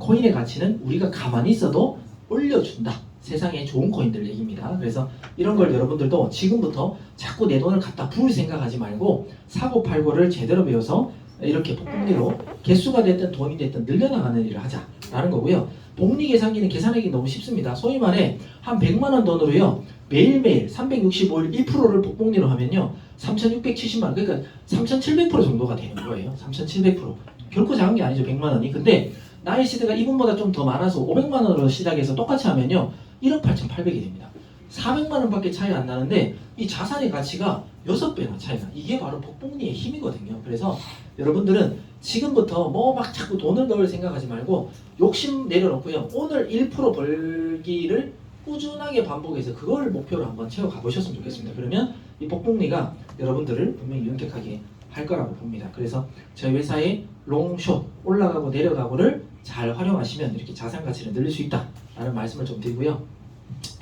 코인의 가치는 우리가 가만히 있어도 올려준다. 세상에 좋은 코인들 얘기입니다. 그래서 이런 걸 여러분들도 지금부터 자꾸 내 돈을 갖다 부을 생각하지 말고 사고 팔고를 제대로 배워서 이렇게 복복리로 개수가 됐든 돈이 됐든 늘려나가는 일을 하자라는 거고요. 복리 계산기는 계산하기 너무 쉽습니다. 소위 말해 한 100만 원 돈으로요. 매일매일 365일 1%를 복복리로 하면요. 3,670만 원, 그러니까 3,700% 정도가 되는 거예요. 3,700%. 결코 작은 게 아니죠. 100만 원이. 근데 나의 시대가 이분보다 좀 더 많아서 500만 원으로 시작해서 똑같이 하면요. 1억 8,800이 됩니다. 400만 원밖에 차이 안 나는데 이 자산의 가치가 6배나 차이나. 이게 바로 복복리의 힘이거든요. 그래서 여러분들은 지금부터 뭐 막 자꾸 돈을 넣을 생각하지 말고 욕심 내려놓고요. 오늘 1% 벌기를 꾸준하게 반복해서 그걸 목표로 한번 채워 가보셨으면 좋겠습니다. 그러면 이 복복리가 여러분들을 분명히 윤택하게 할 거라고 봅니다. 그래서 저희 회사의 롱숏 올라가고 내려가고를 잘 활용하시면 이렇게 자산 가치를 늘릴 수 있다라는 말씀을 좀 드리고요.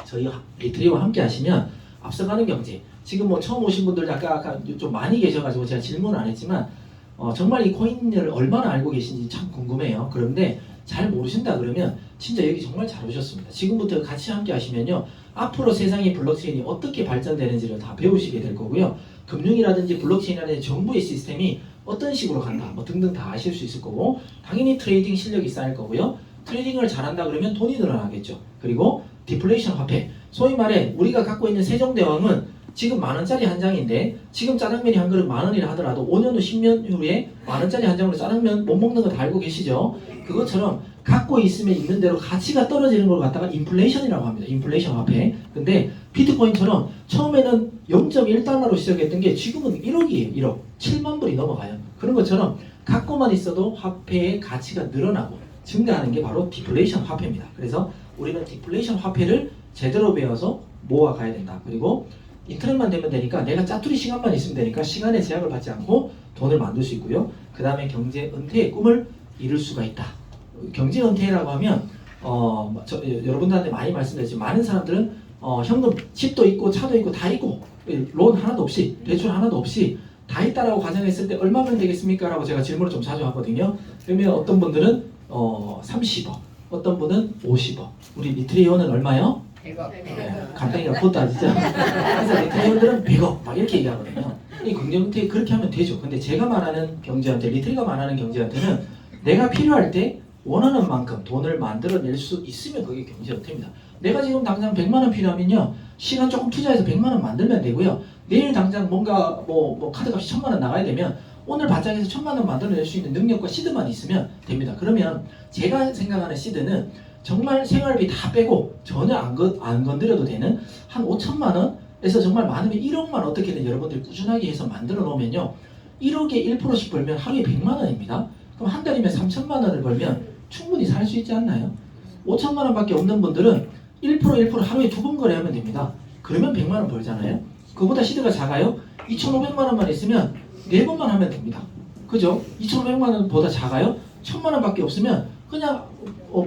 저희 리트리와 함께 하시면 앞서가는 경제, 지금 뭐 처음 오신 분들 아까 좀 많이 계셔가지고 제가 질문을 안 했지만 정말 이 코인을 얼마나 알고 계신지 참 궁금해요. 그런데 잘 모르신다 그러면 진짜 여기 정말 잘 오셨습니다. 지금부터 같이 함께 하시면요. 앞으로 세상의 블록체인이 어떻게 발전되는지를 다 배우시게 될 거고요. 금융이라든지 블록체인이라든지 정부의 시스템이 어떤 식으로 간다 뭐 등등 다 아실 수 있을 거고 당연히 트레이딩 실력이 쌓일 거고요. 트레이딩을 잘한다 그러면 돈이 늘어나겠죠. 그리고 디플레이션 화폐, 소위 말해 우리가 갖고 있는 세종대왕은 지금 10,000원짜리 한 장인데 지금 짜장면이 한 그릇 10,000원이라 하더라도 5년 후 10년 후에 10,000원짜리 한 장으로 짜장면 못 먹는 거 다 알고 계시죠? 그것처럼 갖고 있으면 있는 대로 가치가 떨어지는 걸 갖다가 인플레이션이라고 합니다. 인플레이션 화폐. 근데 비트코인처럼 처음에는 0.1달러로 시작했던 게 지금은 1억이에요. 1억. 7만 불이 넘어가요. 그런 것처럼 갖고만 있어도 화폐의 가치가 늘어나고 증가하는 게 바로 디플레이션 화폐입니다. 그래서 우리는 디플레이션 화폐를 제대로 배워서 모아가야 된다. 그리고 인터넷만 되면 되니까 내가 짜투리 시간만 있으면 되니까 시간의 제약을 받지 않고 돈을 만들 수 있고요. 그 다음에 경제 은퇴의 꿈을 이룰 수가 있다. 경제 은퇴라고 하면 여러분들한테 많이 말씀드렸지만 많은 사람들은 현금 집도 있고 차도 있고 다 있고 론 하나도 없이 대출 하나도 없이 다 있다라고 가정했을 때 얼마면 되겠습니까? 라고 제가 질문을 좀 자주 하거든요. 그러면 어떤 분들은 30억, 어떤 분은 50억. 우리 리트리온은 얼마요? 100억. 간단히가 그것도 아시죠? 그래서 리트리온들은 100억 막 이렇게 얘기하거든요. 이 경제은퇴 그렇게 하면 되죠. 근데 제가 말하는 경제은퇴, 리트리가 말하는 경제은퇴는 내가 필요할 때 원하는 만큼 돈을 만들어낼 수 있으면 그게 경제은퇴입니다. 내가 지금 당장 100만 원 필요하면요. 시간 조금 투자해서 100만 원 만들면 되고요. 내일 당장 뭔가 뭐 카드값이 1,000만 원 나가야 되면 오늘 바짝에서 1,000만 원 만들어낼 수 있는 능력과 시드만 있으면 됩니다. 그러면 제가 생각하는 시드는 정말 생활비 다 빼고 전혀 안 건드려도 되는 한 5천만 원에서 정말 많으면 1억만 어떻게든 여러분들이 꾸준하게 해서 만들어 놓으면요. 1억에 1%씩 벌면 하루에 100만 원입니다. 그럼 한 달이면 3천만 원을 벌면 충분히 살 수 있지 않나요? 5천만 원밖에 없는 분들은 1% 하루에 2번 거래하면 됩니다. 그러면 100만 원 벌잖아요. 그보다 시드가 작아요? 2,500만 원만 있으면 4번만 하면 됩니다. 그죠? 2,500만 원보다 작아요? 1,000만 원밖에 없으면 그냥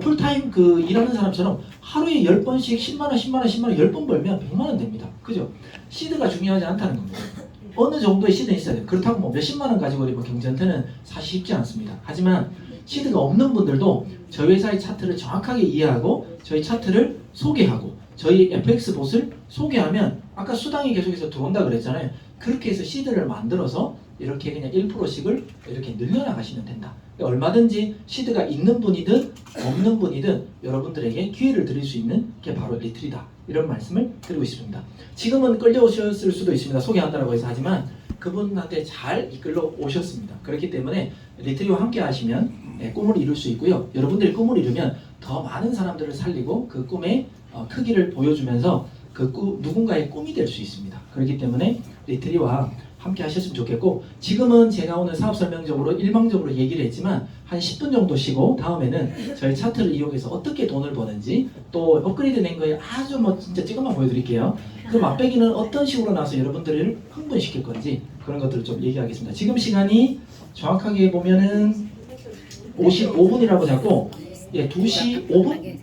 풀타임 일하는 사람처럼 하루에 10번씩 10만 원, 10만 원, 10만 원 10번 벌면 100만 원 됩니다. 그죠? 시드가 중요하지 않다는 겁니다. 어느 정도의 시드는 있어야 돼요. 그렇다고 뭐 몇십만 원 가지고 경전태는 사실 쉽지 않습니다. 하지만 시드가 없는 분들도 저희 회사의 차트를 정확하게 이해하고 저희 차트를 소개하고 저희 FX봇을 소개하면 아까 수당이 계속해서 들어온다 그랬잖아요. 그렇게 해서 시드를 만들어서 이렇게 그냥 1%씩을 이렇게 늘려나가시면 된다. 얼마든지 시드가 있는 분이든 없는 분이든 여러분들에게 기회를 드릴 수 있는 게 바로 리트리다. 이런 말씀을 드리고 있습니다. 지금은 끌려오셨을 수도 있습니다. 소개한다고 해서. 하지만 그분한테 잘 이끌러 오셨습니다. 그렇기 때문에 리트리와 함께 하시면 꿈을 이룰 수 있고요. 여러분들이 꿈을 이루면 더 많은 사람들을 살리고 그 꿈의 크기를 보여주면서 누군가의 꿈이 될 수 있습니다. 그렇기 때문에 리트리와 함께 하셨으면 좋겠고, 지금은 제가 오늘 사업 설명적으로 일방적으로 얘기를 했지만 한 10분 정도 쉬고 다음에는 저희 차트를 이용해서 어떻게 돈을 버는지, 또 업그레이드 된 거에 아주 진짜 지금만 보여드릴게요. 그 맛배기는 어떤 식으로 나와서 여러분들을 흥분시킬 건지 그런 것들을 좀 얘기하겠습니다. 지금 시간이 정확하게 보면은 55분이라고 잡고 2시 5분?